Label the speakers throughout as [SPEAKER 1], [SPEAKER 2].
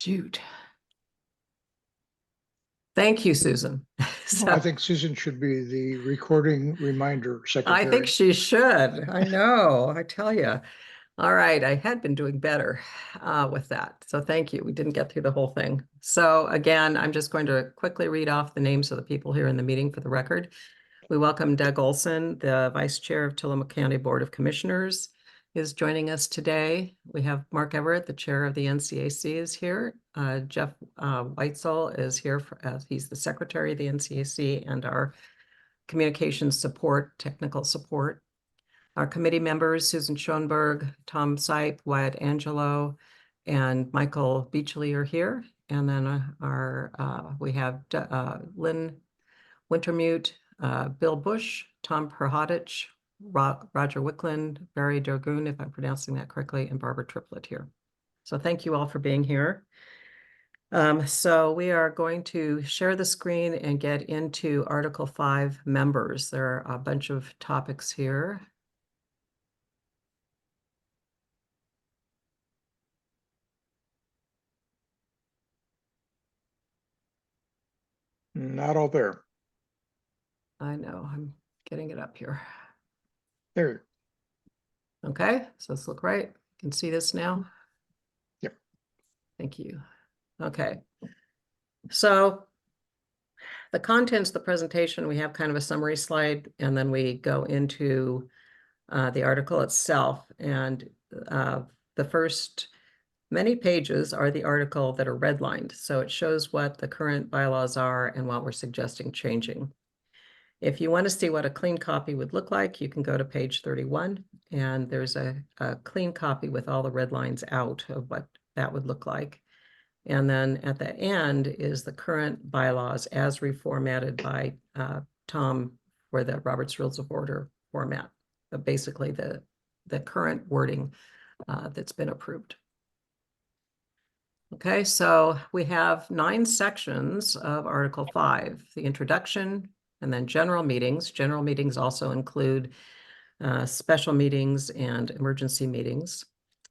[SPEAKER 1] Jude. Thank you, Susan. So,
[SPEAKER 2] I think Susan should be the recording reminder secretary.
[SPEAKER 1] I think she should. I know, I tell you. All right, I had been doing better with that. So thank you. We didn't get through the whole thing. So again, I'm just going to quickly read off the names of the people here in the meeting for the record. We welcome Doug Olson, the Vice Chair of Tillamook County Board of Commissioners, is joining us today. We have Mark Everett, the Chair of the NCAC, is here. Jeff Weitzel is here as he's the Secretary of the NCAC and our communications support, technical support. Our committee members, Susan Schoenberg, Tom Sipe, Wyatt Angelo, and Michael Beachley are here. And then we have Lynn Wintermute, Bill Bush, Tom Perhodich, Roger Wickland, Barry Dargoon, if I'm pronouncing that correctly, and Barbara Triplett here. So thank you all for being here. So we are going to share the screen and get into Article 5 members. There are a bunch of topics here.
[SPEAKER 2] Not all there.
[SPEAKER 1] I know, I'm getting it up here.
[SPEAKER 2] There.
[SPEAKER 1] Okay, so let's look right. You can see this now?
[SPEAKER 2] Yep.
[SPEAKER 1] Thank you. Okay. So the contents of the presentation, we have kind of a summary slide, and then we go into the article itself. And the first many pages are the article that are redlined. So it shows what the current bylaws are and what we're suggesting changing. If you want to see what a clean copy would look like, you can go to page 31, and there's a clean copy with all the red lines out of what that would look like. And then at the end is the current bylaws as reformatted by Tom for the Robert's Rules of Order format, but basically the current wording that's been approved. Okay, so we have 9 sections of Article 5, the introduction, and then general meetings. General meetings also include special meetings and emergency meetings,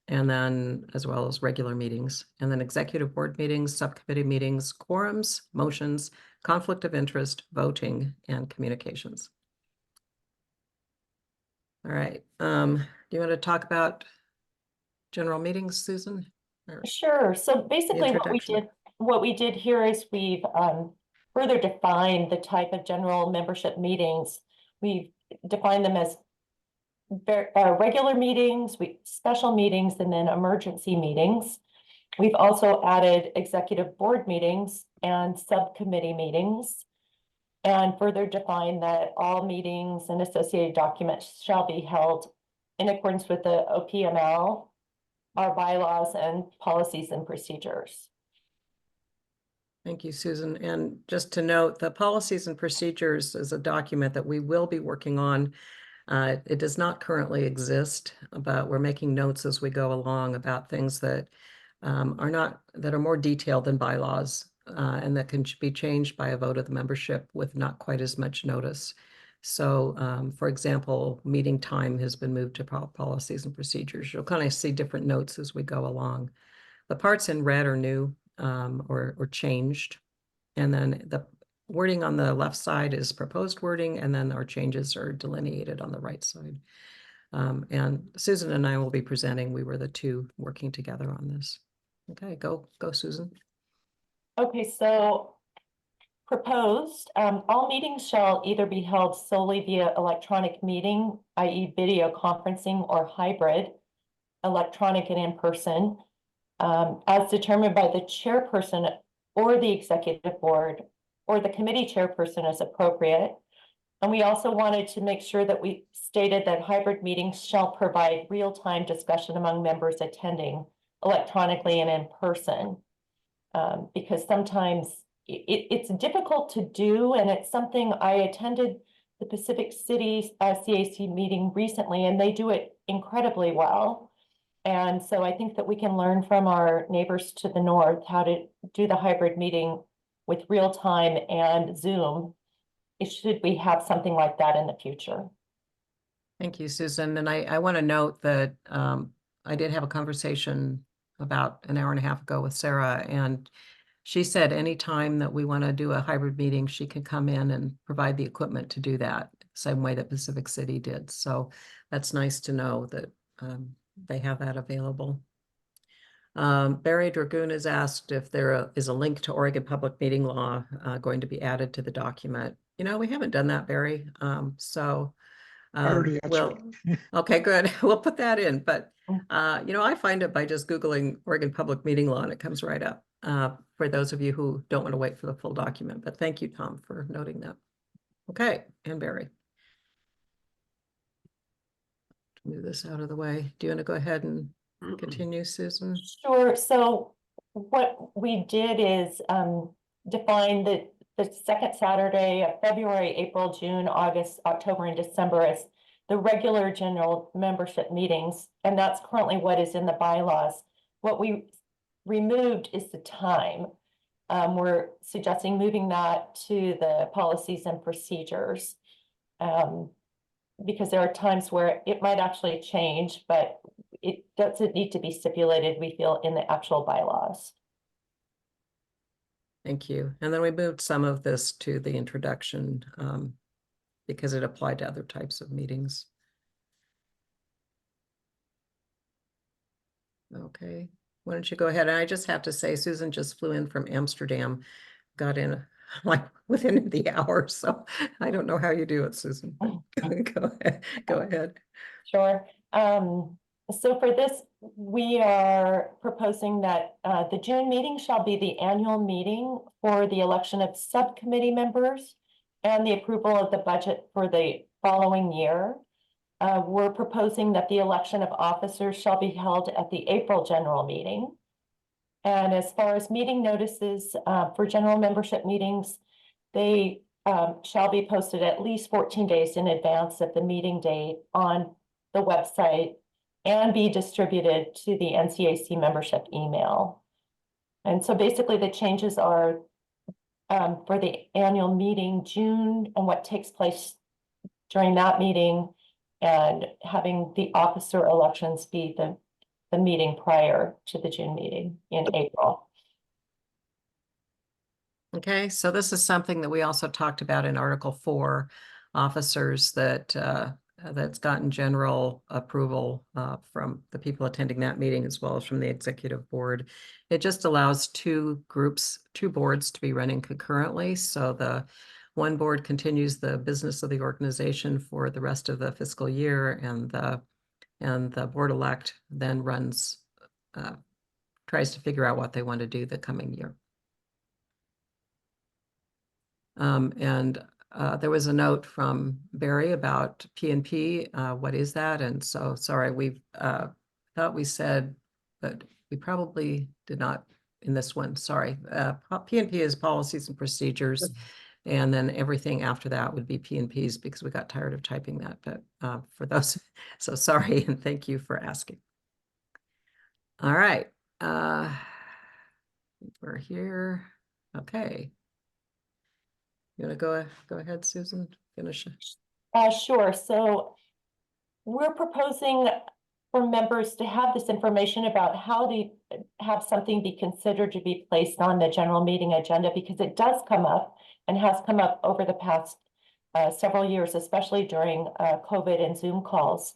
[SPEAKER 1] and then as well as regular meetings, and then executive board meetings, subcommittee meetings, quorums, motions, conflict of interest, voting, and communications. All right, do you want to talk about general meetings, Susan?
[SPEAKER 3] Sure. So basically what we did here is we've further defined the type of general membership meetings. We've defined them as regular meetings, special meetings, and then emergency meetings. We've also added executive board meetings and subcommittee meetings, and further defined that all meetings and associated documents shall be held in accordance with the OPML, our bylaws, and policies and procedures.
[SPEAKER 1] Thank you, Susan. And just to note, the policies and procedures is a document that we will be working on. It does not currently exist, but we're making notes as we go along about things that are more detailed than bylaws and that can be changed by a vote of the membership with not quite as much notice. So, for example, meeting time has been moved to policies and procedures. You'll kind of see different notes as we go along. The parts in red are new or changed. And then the wording on the left side is proposed wording, and then our changes are delineated on the right side. And Susan and I will be presenting. We were the two working together on this. Okay, go Susan.
[SPEAKER 3] Okay, so proposed, all meetings shall either be held solely via electronic meeting, i.e. video conferencing, or hybrid, electronic and in person, as determined by the chairperson or the executive board or the committee chairperson as appropriate. And we also wanted to make sure that we stated that hybrid meetings shall provide real-time discussion among members attending electronically and in person, because sometimes it's difficult to do, and it's something I attended the Pacific City CAC meeting recently, and they do it incredibly well. And so I think that we can learn from our neighbors to the north how to do the hybrid meeting with real time and Zoom, should we have something like that in the future.
[SPEAKER 1] Thank you, Susan. And I want to note that I did have a conversation about an hour and a half ago with Sarah, and she said anytime that we want to do a hybrid meeting, she can come in and provide the equipment to do that, same way that Pacific City did. So that's nice to know that they have that available. Barry Dragoon has asked if there is a link to Oregon Public Meeting Law going to be added to the document. You know, we haven't done that, Barry.
[SPEAKER 2] I already
[SPEAKER 1] well,
[SPEAKER 2] answered.
[SPEAKER 1] okay, good. We'll put that in. But you know, I find it by just Googling Oregon Public Meeting Law and it comes right up for those of you who don't want to wait for the full document. But thank you, Tom, for noting that. Okay, and Barry. Move this out of the way. Do you want to go ahead and continue, Susan?
[SPEAKER 3] Sure. So what we did is define the second Saturday of February, April, June, August, October, and December as the regular general membership meetings. And that's currently what is in the bylaws. What we removed is the time. We're suggesting moving that to the policies and procedures. Because there are times where it might actually change, but it doesn't need to be stipulated, we feel, in the actual bylaws.
[SPEAKER 1] Thank you. And then we moved some of this to the introduction because it applied to other types of meetings. Okay, why don't you go ahead? And I just have to say, Susan just flew in from Amsterdam, got in like within the hour. So I don't know how you do it, Susan. Go ahead.
[SPEAKER 3] Sure. So for this, we are proposing that the June meeting shall be the annual meeting for the election of subcommittee members and the approval of the budget for the following year. We're proposing that the election of officers shall be held at the April general meeting. And as far as meeting notices for general membership meetings, they shall be posted at least 14 days in advance of the meeting date on the website and be distributed to the NCAC membership email. And so basically the changes are for the annual meeting, June, and what takes place during that meeting, and having the officer elections be the meeting prior to the June meeting in April.
[SPEAKER 1] Okay, so this is something that we also talked about in Article 4, officers that that's gotten general approval from the people attending that meeting as well as from the executive board. It just allows two boards to be running concurrently. So the one board continues the business of the organization for the rest of the fiscal year, and the board-elect then tries to figure out what they want to do the coming year. There was a note from Barry about P&P. What is that? And so, sorry, we thought we said, but we probably did not in this one. Sorry. P&P is policies and procedures. And then everything after that would be P&Ps because we got tired of typing that. But for those, so sorry, and thank you for asking. All right. We're here. Okay. You want to go ahead, Susan? Finish it.
[SPEAKER 3] Sure. So we're proposing for members to have this information about how to have something be considered to be placed on the general meeting agenda, because it does come up and has come up over the past several years, especially during COVID and Zoom calls.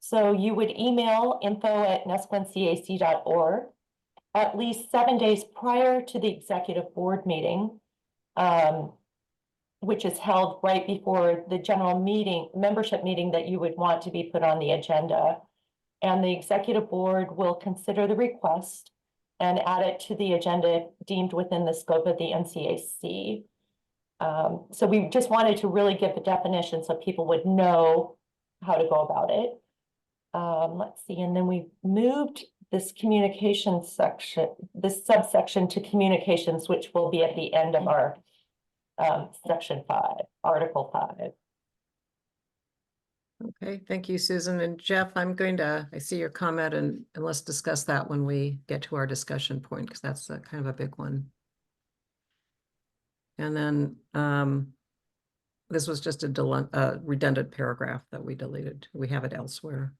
[SPEAKER 3] So you would email info@nesquincac.org at least 7 days prior to the executive board meeting, which is held right before the general meeting, membership meeting that you would want to be put on the agenda. And the executive board will consider the request and add it to the agenda deemed within the scope of the NCAC. So we just wanted to really give the definition so people would know how to go about it. Let's see, and then we moved this communications section, this subsection to communications, which will be at the end of our section 5, Article 5.
[SPEAKER 1] Okay, thank you, Susan. And Jeff, I see your comment, and let's discuss that when we get to our discussion point, because that's kind of a big one. And then this was just a redundant paragraph that we deleted. We have it elsewhere.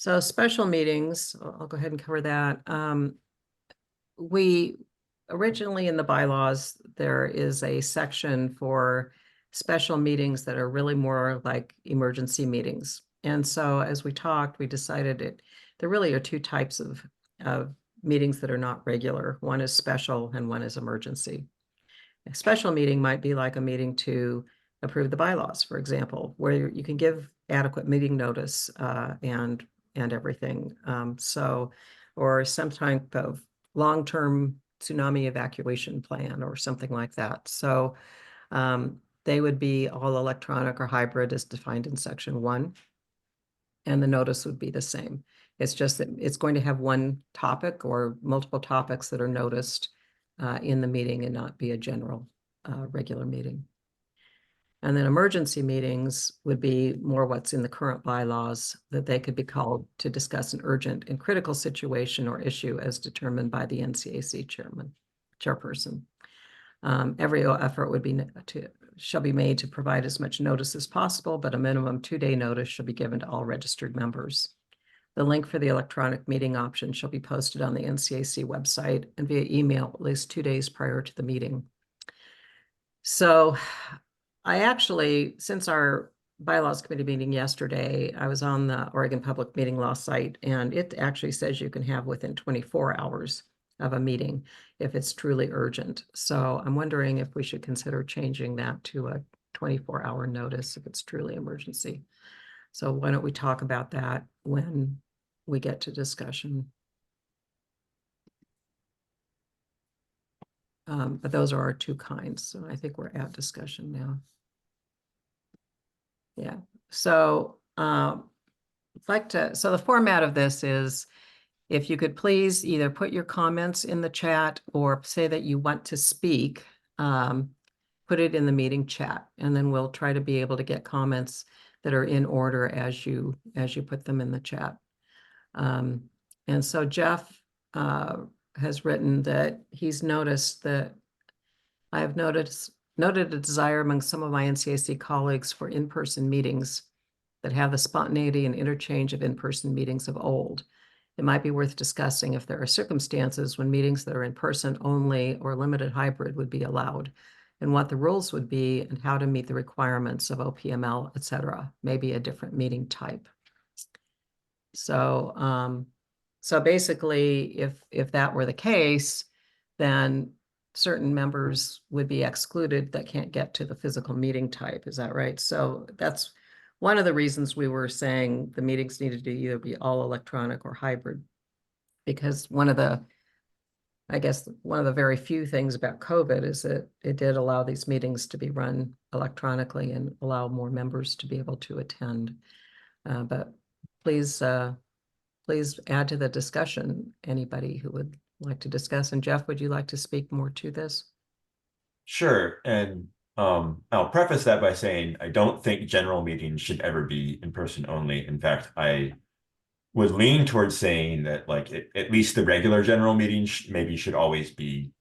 [SPEAKER 1] So special meetings, I'll go ahead and cover that. We originally in the bylaws, there is a section for special meetings that are really more like emergency meetings. And so as we talked, we decided there really are two types of meetings that are not regular. One is special and one is emergency. A special meeting might be like a meeting to approve the bylaws, for example, where you can give adequate meeting notice and everything. Or some type of long-term tsunami evacuation plan or something like that. So they would be all electronic or hybrid as defined in section 1. And the notice would be the same. It's just that it's going to have one topic or multiple topics that are noticed in the meeting and not be a general regular meeting. And then emergency meetings would be more what's in the current bylaws, that they could be called to discuss an urgent and critical situation or issue as determined by the NCAC chairperson. Every effort shall be made to provide as much notice as possible, but a minimum 2-day notice shall be given to all registered members. The link for the electronic meeting option shall be posted on the NCAC website and via email at least 2 days prior to the meeting. So I actually, since our bylaws committee meeting yesterday, I was on the Oregon Public Meeting Law site, and it actually says you can have within 24 hours of a meeting if it's truly urgent. So I'm wondering if we should consider changing that to a 24-hour notice if it's truly emergency. So why don't we talk about that when we get to discussion? But those are our two kinds. So I think we're at discussion now. Yeah. So so the format of this is, if you could please either put your comments in the chat or say that you want to speak, put it in the meeting chat, and then we'll try to be able to get comments that are in order as you put them in the chat. And so Jeff has written that he's noticed that I have noted a desire among some of my NCAC colleagues for in-person meetings that have the spontaneity and interchange of in-person meetings of old. It might be worth discussing if there are circumstances when meetings that are in person only or limited hybrid would be allowed, and what the rules would be and how to meet the requirements of OPML, et cetera, maybe a different meeting type. So, so basically, if that were the case, then certain members would be excluded that can't get to the physical meeting type. Is that right? So that's one of the reasons we were saying the meetings needed to either be all electronic or hybrid, because I guess one of the very few things about COVID is that it did allow these meetings to be run electronically and allow more members to be able to attend. But please add to the discussion anybody who would like to discuss. And Jeff, would you like to speak more to this?
[SPEAKER 4] Sure. And I'll preface that by saying I don't think general meetings should ever be in person only. In fact, I would lean towards saying that like at least the regular general meetings maybe should always be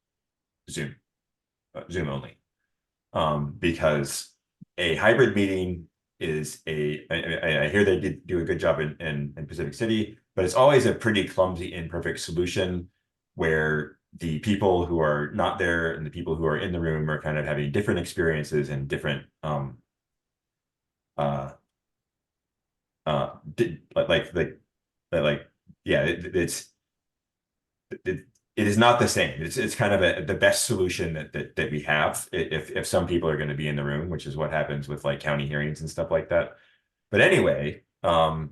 [SPEAKER 4] Zoom only. Because a hybrid meeting is I hear they did do a good job in Pacific City, but it's always a pretty clumsy, imperfect solution where the people who are not there and the people who are in the room are kind of having different experiences and different yeah, it is not the same. It's kind of the best solution that we have if some people are going to be in the room, which is what happens with like county hearings and stuff like that. But anyway, I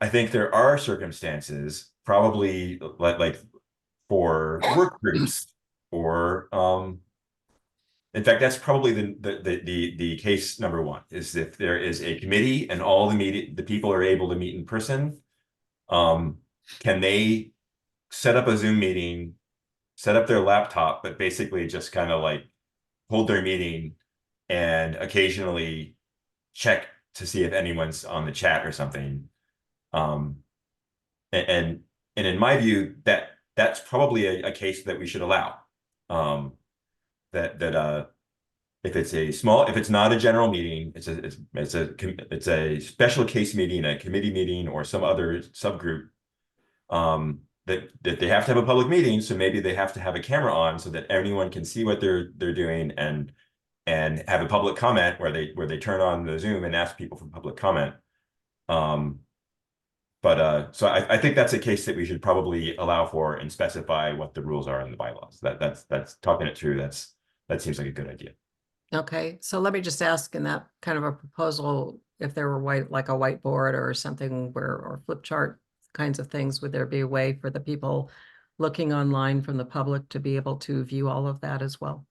[SPEAKER 4] think there are circumstances probably like for work groups or in fact, that's probably the case number one, is if there is a committee and all the people are able to meet in person, can they set up a Zoom meeting, set up their laptop, but basically just kind of like hold their meeting and occasionally check to see if anyone's on the chat or something. And in my view, that's probably a case that we should allow. if it's not a general meeting, it's a special case meeting, a committee meeting, or some other subgroup, that they have to have a public meeting. So maybe they have to have a camera on so that anyone can see what they're doing, and have a public comment where they turn on the Zoom and ask people for public comment. So I think that's a case that we should probably allow for and specify what the rules are in the bylaws. That's talking it through. That seems like a good idea.
[SPEAKER 1] Okay, so let me just ask in that kind of a proposal, if there were like a whiteboard or something or flip chart kinds of things, would there be a way for the people looking online from the public to be able to view all of that as well?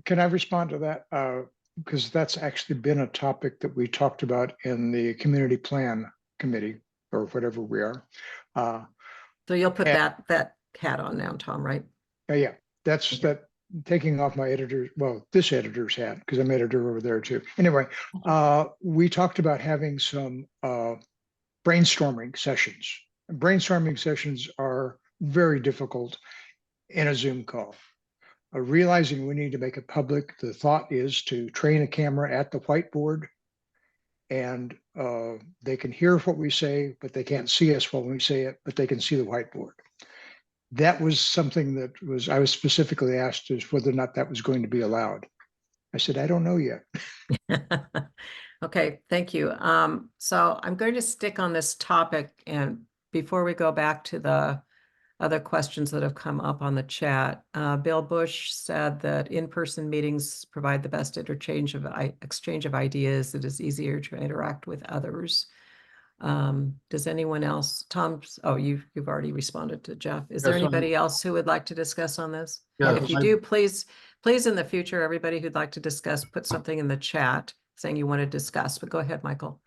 [SPEAKER 2] Can I respond to that? Because that's actually been a topic that we talked about in the community plan committee, or whatever we are.
[SPEAKER 1] So you'll put
[SPEAKER 2] and-
[SPEAKER 1] that hat on now, Tom, right?
[SPEAKER 2] Yeah, that's that. Taking off my editor, well, this editor's hat, because I'm editor over there too. Anyway, we talked about having some brainstorming sessions. Brainstorming sessions are very difficult in a Zoom call. Realizing we need to make it public, the thought is to train a camera at the whiteboard, and they can hear what we say, but they can't see us when we say it, but they can see the whiteboard. That was something that I was specifically asked as whether or not that was going to be allowed. I said, I don't know yet.
[SPEAKER 1] Okay, thank you. So I'm going to stick on this topic, and before we go back to the other questions that have come up on the chat, Bill Bush said that in-person meetings provide the best exchange of ideas. It is easier to interact with others. Does anyone else, you've already responded to Jeff. Is there
[SPEAKER 5] Yes,
[SPEAKER 1] anybody else who would like to discuss on this?
[SPEAKER 5] Yeah,
[SPEAKER 1] And if you do, please in the future, everybody who'd like to discuss, put something in the chat saying you want to discuss, but go ahead, Michael.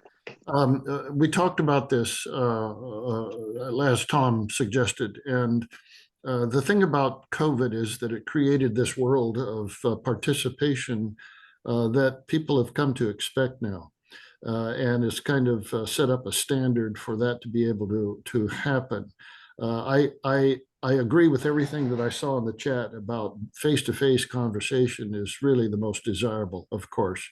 [SPEAKER 5] We talked about this as Tom suggested, and the thing about COVID is that it created this world of participation that people have come to expect now. And it's kind of set up a standard for that to be able to happen. I agree with everything that I saw in the chat about face-to-face conversation is really the most desirable, of course,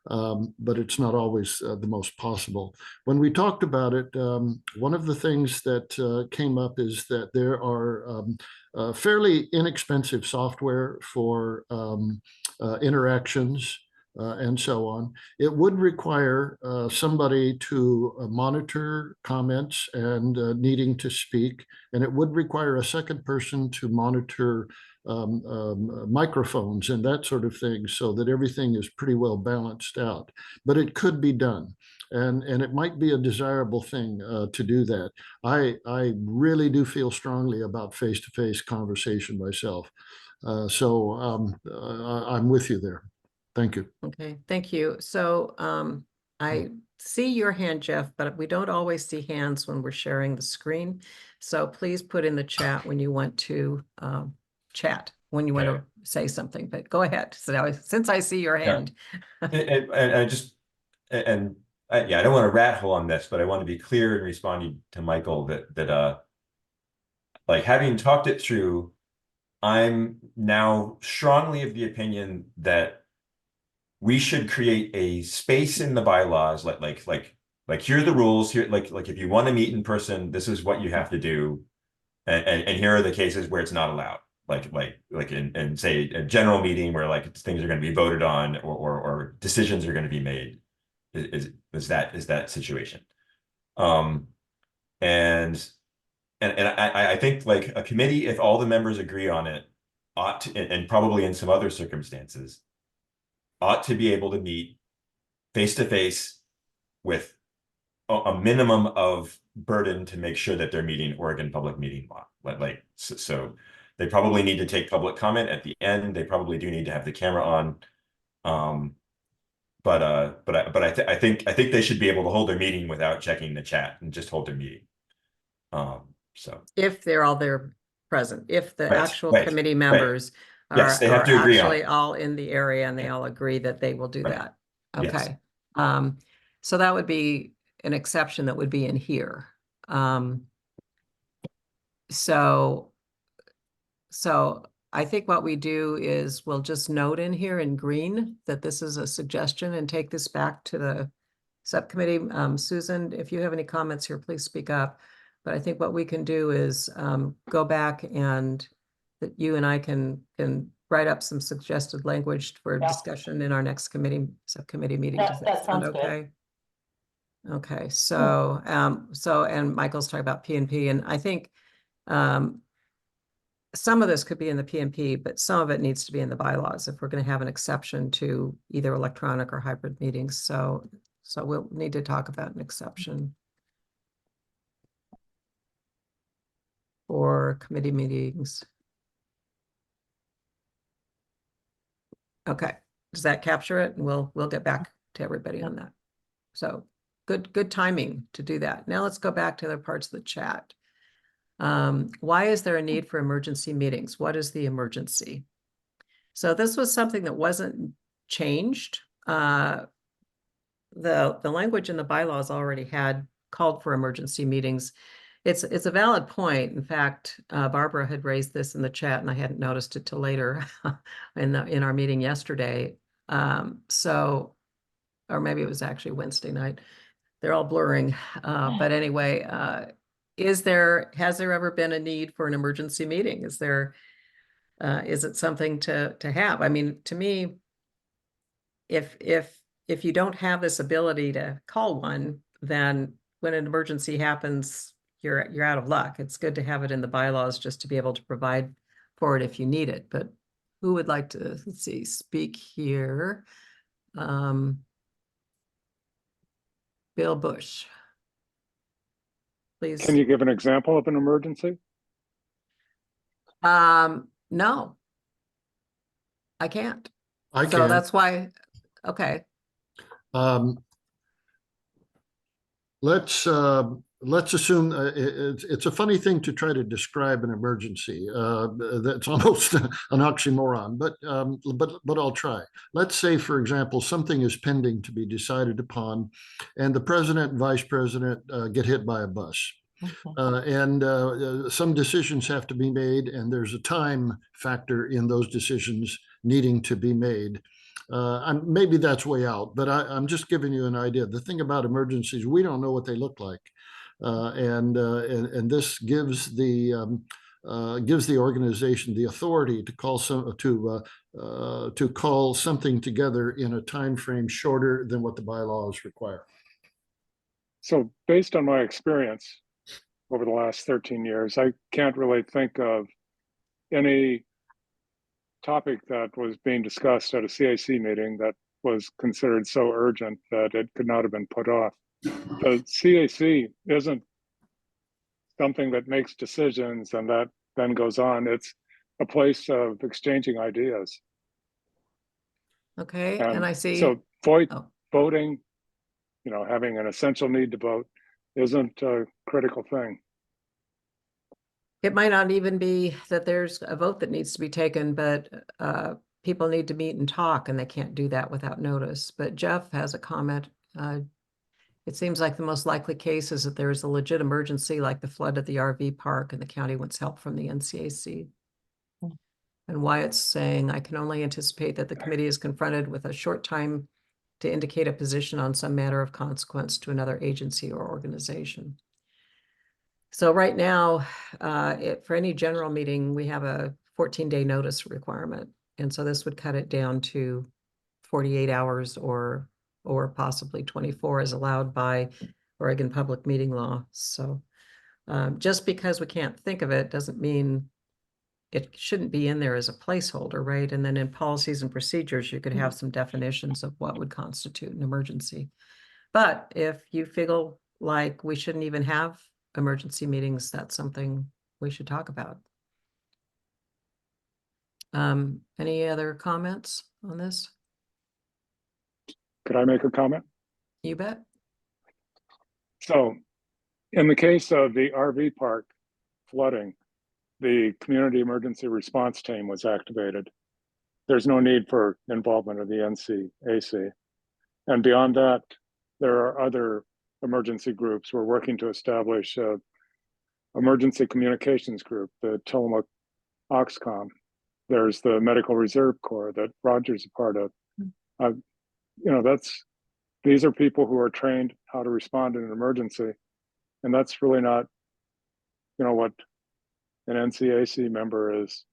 [SPEAKER 5] but it's not always the most possible. When we talked about it, one of the things that came up is that there are fairly inexpensive software for interactions and so on. It would require somebody to monitor comments and needing to speak, and it would require a second person to monitor microphones and that sort of thing, so that everything is pretty well balanced out. But it could be done, and it might be a desirable thing to do that. I really do feel strongly about face-to-face conversation myself, so I'm with you there. Thank you.
[SPEAKER 1] Okay, thank you. So I see your hand, Jeff, but we don't always see hands when we're sharing the screen. So please put in the chat when you want to chat, when you want to say something, but go ahead. So since I see your hand.
[SPEAKER 4] and I don't want to rat hole on this, but I want to be clear in responding to Michael that like, having talked it through, I'm now strongly of the opinion that we should create a space in the bylaws, like here are the rules here, like if you want to meet in person, this is what you have to do, and here are the cases where it's not allowed, like in say a general meeting where like things are going to be voted on or decisions are going to be made, is that situation. And I think like a committee, if all the members agree on it, ought to, and probably in some other circumstances, ought to be able to meet face to face with a minimum of burden to make sure that they're meeting Oregon public meeting law. So they probably need to take public comment at the end. They probably do need to have the camera on. But I think they should be able to hold their meeting without checking the chat and just hold their meeting. So
[SPEAKER 1] If they're all there present, if the actual committee members
[SPEAKER 4] yes, they have to agree on
[SPEAKER 1] actually
[SPEAKER 4] it.
[SPEAKER 1] all in the area and they all agree that they will do that. Okay.
[SPEAKER 4] Yes.
[SPEAKER 1] So that would be an exception that would be in here. So I think what we do is we'll just note in here in green that this is a suggestion and take this back to the subcommittee. Susan, if you have any comments here, please speak up. But I think what we can do is go back and that you and I can write up some suggested language for
[SPEAKER 3] Yeah.
[SPEAKER 1] discussion in our next subcommittee meeting. Does
[SPEAKER 3] That
[SPEAKER 1] sound
[SPEAKER 3] sounds good.
[SPEAKER 1] okay? Okay, so and Michael's talking about PNP, and I think some of this could be in the PNP, but some of it needs to be in the bylaws if we're going to have an exception to either electronic or hybrid meetings. So we'll need to talk about an exception for committee meetings. Okay, does that capture it? And we'll get back to everybody on that. So good timing to do that. Now let's go back to the parts of the chat. Why is there a need for emergency meetings? What is the emergency? So this was something that wasn't changed. The language in the bylaws already had called for emergency meetings. It's a valid point. In fact, Barbara had raised this in the chat, and I hadn't noticed it till later in our meeting yesterday. Or maybe it was actually Wednesday night. They're all blurring. But anyway, has there ever been a need for an emergency meeting? Is it something to have? I mean, to me, if you don't have this ability to call one, then when an emergency happens, you're out of luck. It's good to have it in the bylaws just to be able to provide for it if you need it. But who would like to, let's see, speak here? Bill Bush. Please.
[SPEAKER 6] Can you give an example of an emergency?
[SPEAKER 1] No, I can't.
[SPEAKER 5] I
[SPEAKER 1] So
[SPEAKER 5] can.
[SPEAKER 1] that's why, okay.
[SPEAKER 5] Let's assume it's a funny thing to try to describe an emergency. That's almost an oxymoron, but I'll try. Let's say, for example, something is pending to be decided upon, and the president and vice president get hit by a bus. And some decisions have to be made, and there's a time factor in those decisions needing to be made. Maybe that's way out, but I'm just giving you an idea. The thing about emergencies, we don't know what they look like, and this gives the organization the authority to call something together in a time frame shorter than what the bylaws require.
[SPEAKER 6] So based on my experience over the last 13 years, I can't really think of any topic that was being discussed at a CAC meeting that was considered so urgent that it could not have been put off. The CAC isn't something that makes decisions and that then goes on. It's a place of exchanging ideas.
[SPEAKER 1] Okay, and I see.
[SPEAKER 6] So voting, having an essential need to vote isn't a critical thing.
[SPEAKER 1] It might not even be that there's a vote that needs to be taken, but people need to meet and talk, and they can't do that without notice. But Jeff has a comment. It seems like the most likely case is that there is a legit emergency like the flood at the RV park and the county wants help from the NCAC. And Wyatt's saying, I can only anticipate that the committee is confronted with a short time to indicate a position on some matter of consequence to another agency or organization. So right now, for any general meeting, we have a 14-day notice requirement. And so this would cut it down to 48 hours or possibly 24 as allowed by Oregon public meeting law. So just because we can't think of it doesn't mean it shouldn't be in there as a placeholder, right? And then in policies and procedures, you could have some definitions of what would constitute an emergency. But if you feel like we shouldn't even have emergency meetings, that's something we should talk about. Any other comments on this?
[SPEAKER 6] Could I make a comment?
[SPEAKER 1] You bet.
[SPEAKER 6] So in the case of the RV park flooding, the community emergency response team was activated. There's no need for involvement of the NCAC. And beyond that, there are other emergency groups. We're working to establish an emergency communications group, the Tillamook Oxcom. There's the Medical Reserve Corps that Roger's a part of. These are people who are trained how to respond in an emergency. And that's really not, what an NCAC member is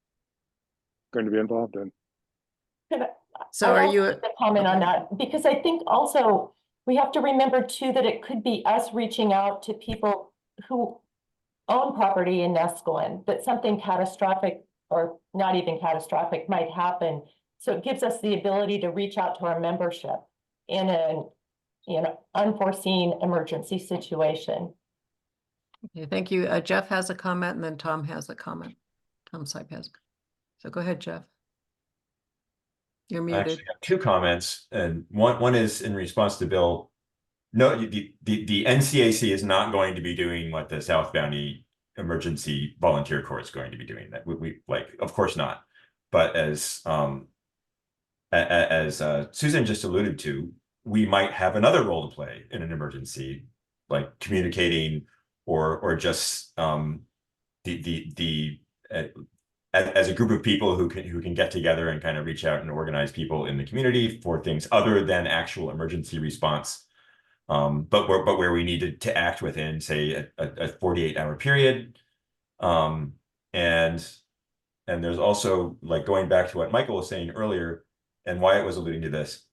[SPEAKER 6] going to be involved in.
[SPEAKER 1] So
[SPEAKER 3] I'd
[SPEAKER 1] are
[SPEAKER 3] also
[SPEAKER 1] you,
[SPEAKER 3] like to comment on that, because I think also we have to remember too that it could be us reaching out to people who own property in Neskowin, that something catastrophic or not even catastrophic might happen. So it gives us the ability to reach out to our membership in an unforeseen emergency situation.
[SPEAKER 1] okay, thank you. Jeff has a comment and then Tom has a comment. Tom Sipe has. So go ahead, Jeff. You're
[SPEAKER 4] I
[SPEAKER 1] muted.
[SPEAKER 4] actually have two comments, and one is in response to Bill. No, the NCAC is not going to be doing what the South County Emergency Volunteer Corps is going to be doing. That we like, of course not. But as Susan just alluded to, we might have another role to play in an emergency, like communicating or just as a group of people who can get together and kind of reach out and organize people in the community for things other than actual emergency response. But where we needed to act within, say, a 48-hour period. And there's also, like, going back to what Michael was saying earlier and Wyatt was alluding to this,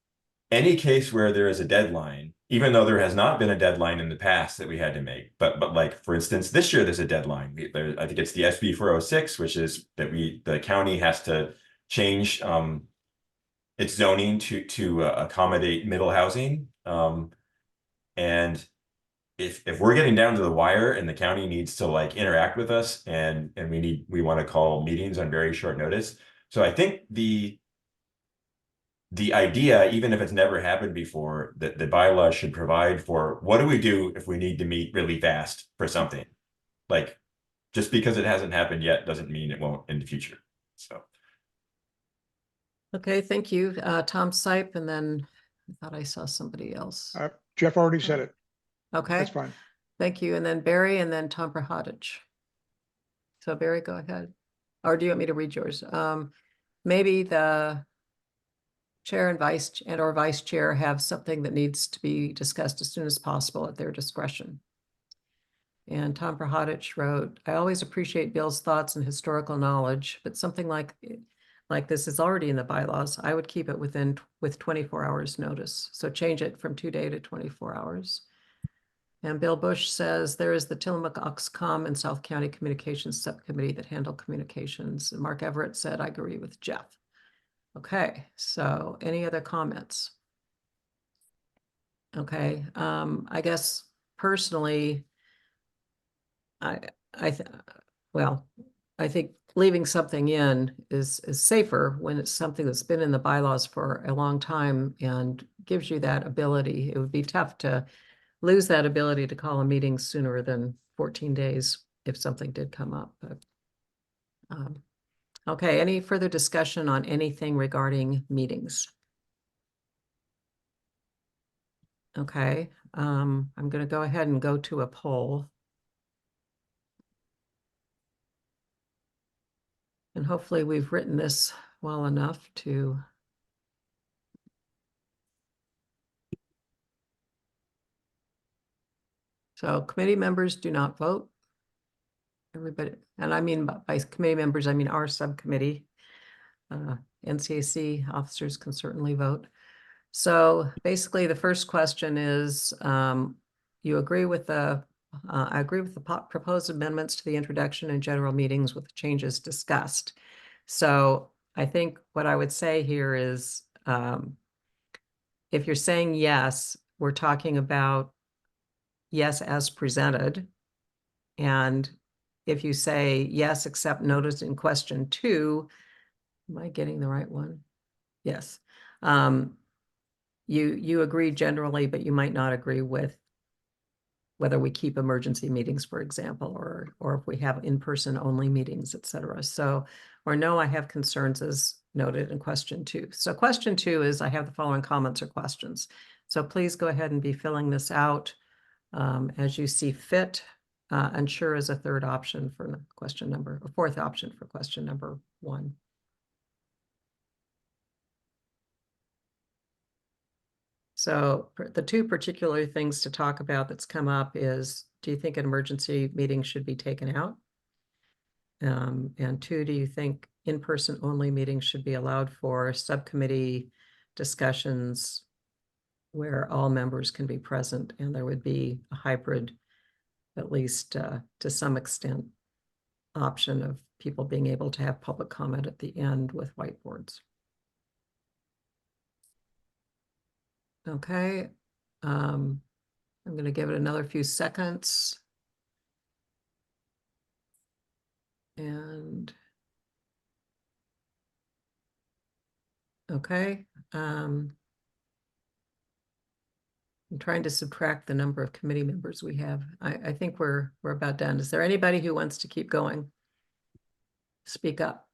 [SPEAKER 4] any case where there is a deadline, even though there has not been a deadline in the past that we had to make, but like, for instance, this year there's a deadline. I think it's the SB 406, which is that the county has to change its zoning to accommodate middle housing. And if we're getting down to the wire and the county needs to like interact with us and we want to call meetings on very short notice. So I think the idea, even if it's never happened before, that the bylaws should provide for what do we do if we need to meet really fast for something. Like, just because it hasn't happened yet doesn't mean it won't in the future. So.
[SPEAKER 1] Okay, thank you. Tom Sipe, and then I thought I saw somebody else.
[SPEAKER 2] Jeff already said it.
[SPEAKER 1] Okay,
[SPEAKER 2] That's fine.
[SPEAKER 1] thank you. And then Barry, and then Tom Prahodich. So Barry, go ahead. Or do you want me to read yours? Maybe the chair and or vice chair have something that needs to be discussed as soon as possible at their discretion. And Tom Prahodich wrote, I always appreciate Bill's thoughts and historical knowledge, but something like this is already in the bylaws. I would keep it with 24 hours notice. So change it from 2 days to 24 hours. And Bill Bush says there is the Tillamook Oxcom and South County Communications Subcommittee that handle communications. And Mark Everett said, I agree with Jeff. Okay, so any other comments? Okay, I guess personally, I think leaving something in is safer when it's something that's been in the bylaws for a long time and gives you that ability. It would be tough to lose that ability to call a meeting sooner than 14 days if something did come up. But okay, any further discussion on anything regarding meetings? Okay, I'm going to go ahead and go to a poll. And hopefully we've written this well enough to so committee members do not vote. Everybody, and I mean by committee members, I mean our subcommittee. NCAC officers can certainly vote. So basically the first question is, you agree with I agree with the proposed amendments to the introduction and general meetings with the changes discussed. So I think what I would say here is, if you're saying yes, we're talking about yes as presented. And if you say yes, except noted in question 2, am I getting the right one? Yes. You agree generally, but you might not agree with whether we keep emergency meetings, for example, or if we have in-person only meetings, et cetera. So, or no, I have concerns as noted in question 2. So question 2 is, I have the following comments or questions. So please go ahead and be filling this out as you see fit. Ensure is a third option for question number, a fourth option for question number 1. So the two particular things to talk about that's come up is, do you think an emergency meeting should be taken out? And two, do you think in-person only meetings should be allowed for subcommittee discussions where all members can be present and there would be a hybrid, at least to some extent, option of people being able to have public comment at the end with whiteboards? Okay, I'm going to give it another few seconds. And okay, I'm trying to subtract the number of committee members we have. I think we're about done. Is there anybody who wants to keep going? Speak up.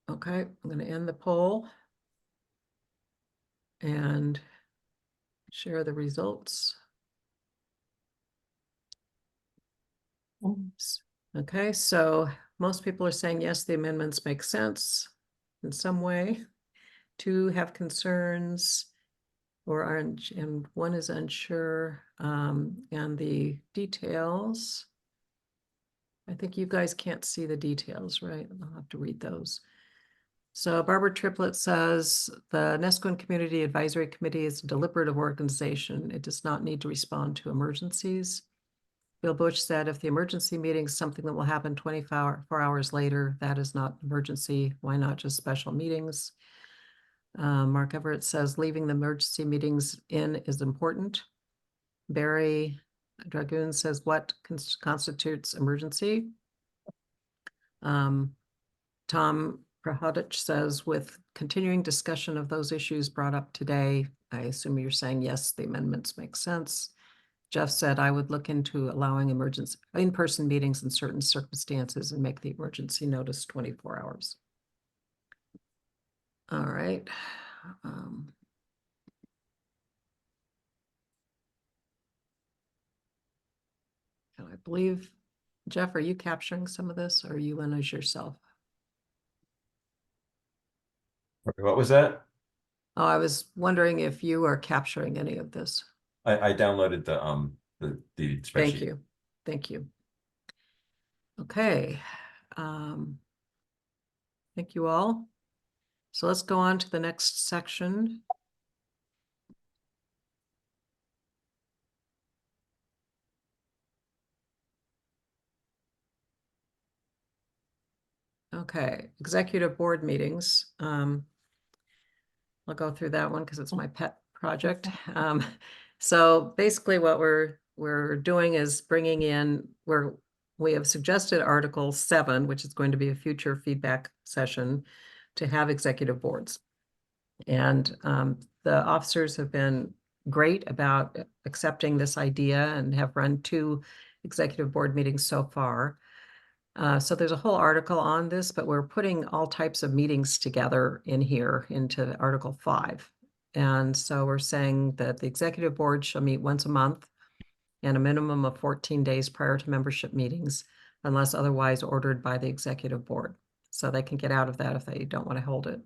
[SPEAKER 1] Okay, I'm going to end the poll and share the results. Okay, so most people are saying yes, the amendments make sense in some way. Two have concerns or aren't, and one is unsure. And the details, I think you guys can't see the details, right? I'll have to read those. So Barbara Triplett says the Nesquin Community Advisory Committee is a deliberative organization. It does not need to respond to emergencies. Bill Bush said if the emergency meeting is something that will happen 24 hours later, that is not emergency. Why not just special meetings? Mark Everett says leaving the emergency meetings in is important. Barry Dragoon says what constitutes emergency? Tom Prahodich says with continuing discussion of those issues brought up today, I assume you're saying yes, the amendments make sense. Jeff said I would look into allowing emergency in-person meetings in certain circumstances and make the emergency notice 24 hours. All right. And I believe, Jeff, are you capturing some of this or are you in as yourself?
[SPEAKER 4] What was that?
[SPEAKER 1] Oh, I was wondering if you are capturing any of this.
[SPEAKER 4] I downloaded the spreadsheet.
[SPEAKER 1] Thank you. Thank you. Okay. Thank you all. So let's go on to the next section. Okay, executive board meetings. I'll go through that one because it's my pet project. So basically what we're doing is bringing in, we have suggested Article 7, which is going to be a future feedback session to have executive boards. And the officers have been great about accepting this idea and have run 2 executive board meetings so far. So there's a whole article on this, but we're putting all types of meetings together in here into Article 5. And so we're saying that the executive board shall meet once a month and a minimum of 14 days prior to membership meetings, unless otherwise ordered by the executive board. So they can get out of that if they don't want to hold it.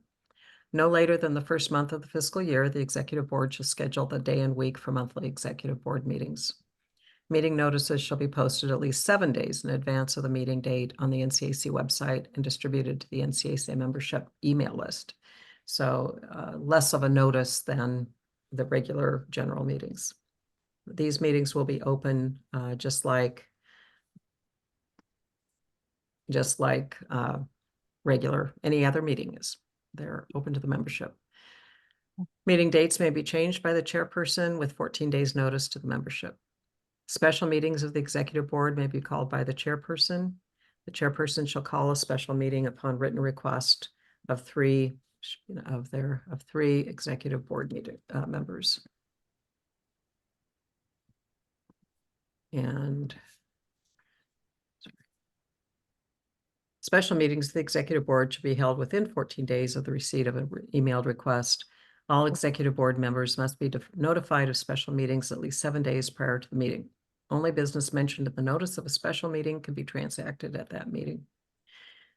[SPEAKER 1] No later than the first month of the fiscal year, the executive board shall schedule the day and week for monthly executive board meetings. Meeting notices shall be posted at least 7 days in advance of the meeting date on the NCAC website and distributed to the NCAC membership email list. So less of a notice than the regular general meetings. These meetings will be open just like regular, any other meeting is. They're open to the membership. Meeting dates may be changed by the chairperson with 14 days notice to the membership. Special meetings of the executive board may be called by the chairperson. The chairperson shall call a special meeting upon written request of 3 executive board members. And special meetings of the executive board should be held within 14 days of the receipt of an emailed request. All executive board members must be notified of special meetings at least 7 days prior to the meeting. Only business mentioned in the notice of a special meeting can be transacted at that meeting.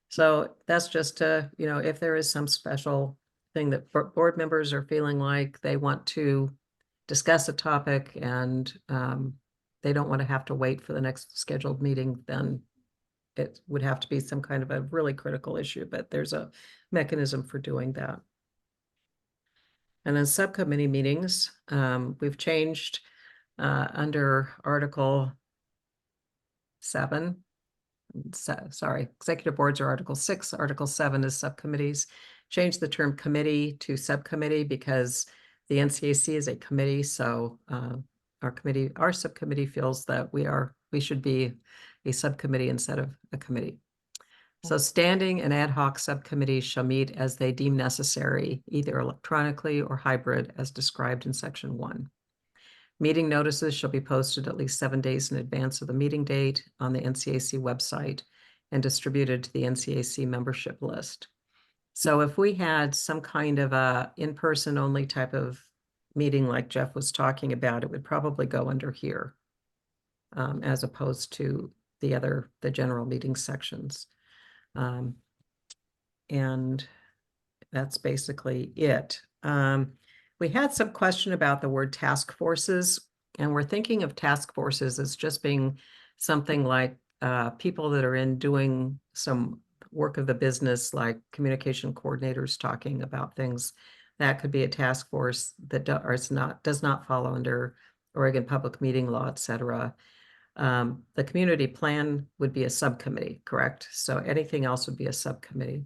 [SPEAKER 1] So that's just to, if there is some special thing that board members are feeling like they want to discuss a topic and they don't want to have to wait for the next scheduled meeting, then it would have to be some kind of a really critical issue, but there's a mechanism for doing that. And then subcommittee meetings, we've changed under Article 7. Sorry, executive boards are Article 6. Article 7 is subcommittees. Change the term committee to subcommittee because the NCAC is a committee. So our subcommittee feels that we should be a subcommittee instead of a committee. So standing and ad hoc subcommittees shall meet as they deem necessary, either electronically or hybrid as described in Section 1. Meeting notices shall be posted at least 7 days in advance of the meeting date on the NCAC website and distributed to the NCAC membership list. So if we had some kind of a in-person only type of meeting like Jeff was talking about, it would probably go under here as opposed to the general meeting sections. And that's basically it. We had some question about the word task forces, and we're thinking of task forces as just being something like people that are in doing some work of the business, like communication coordinators talking about things. That could be a task force that does not follow under Oregon Public Meeting Law, et cetera. The community plan would be a subcommittee, correct? So anything else would be a subcommittee.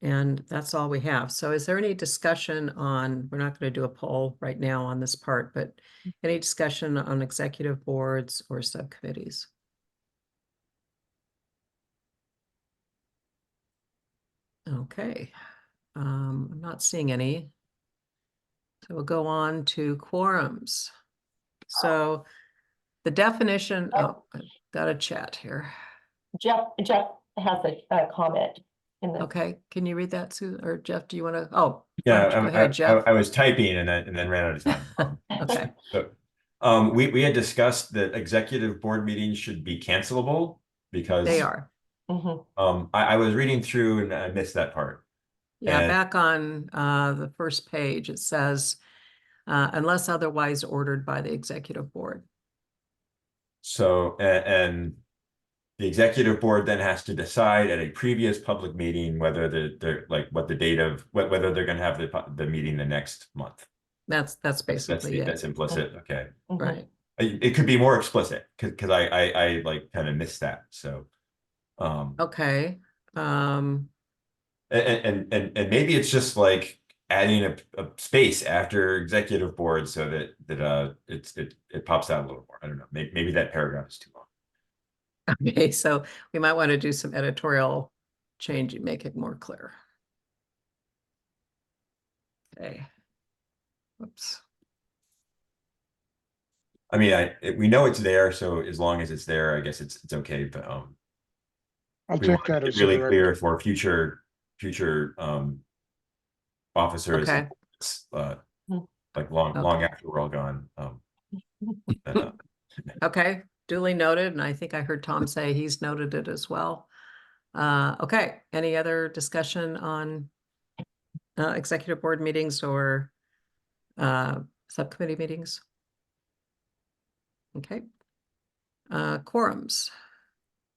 [SPEAKER 1] And that's all we have. So is there any discussion on, we're not going to do a poll right now on this part, but any discussion on executive boards or subcommittees? Okay. I'm not seeing any. So we'll go on to quorums. So the definition, oh, I've got a chat here.
[SPEAKER 3] Jeff has a comment in the.
[SPEAKER 1] Okay, can you read that, Sue? Or Jeff, do you want to? Oh,
[SPEAKER 4] Yeah,
[SPEAKER 1] go ahead, Jeff.
[SPEAKER 4] I was typing and then ran out of time.
[SPEAKER 1] Okay.
[SPEAKER 4] So, we had discussed that executive board meetings should be cancelable because
[SPEAKER 1] They are.
[SPEAKER 4] I was reading through and I missed that part.
[SPEAKER 1] Yeah,
[SPEAKER 4] And
[SPEAKER 1] back on the first page, it says, unless otherwise ordered by the executive board.
[SPEAKER 4] so, and the executive board then has to decide at a previous public meeting whether they're like what the date of whether they're going to have the meeting the next month.
[SPEAKER 1] That's basically it.
[SPEAKER 4] That's implicit. Okay.
[SPEAKER 1] Right.
[SPEAKER 4] It could be more explicit because I like kind of missed that. So,
[SPEAKER 1] Okay.
[SPEAKER 4] and maybe it's just like adding a space after executive board so that it pops out a little more. I don't know. Maybe that paragraph is too long.
[SPEAKER 1] Okay, so we might want to do some editorial change and make it more clear. Okay. Whoops.
[SPEAKER 4] I mean, we know it's there, so as long as it's there, I guess it's okay. But
[SPEAKER 2] I'll
[SPEAKER 4] we
[SPEAKER 2] take
[SPEAKER 4] want
[SPEAKER 2] that
[SPEAKER 4] it
[SPEAKER 2] as
[SPEAKER 4] really
[SPEAKER 2] a
[SPEAKER 4] clear for future officers.
[SPEAKER 1] Okay.
[SPEAKER 4] Like long after we're all gone.
[SPEAKER 1] Okay, duly noted, and I think I heard Tom say he's noted it as well. Okay, any other discussion on executive board meetings or subcommittee meetings? Okay. Quorums,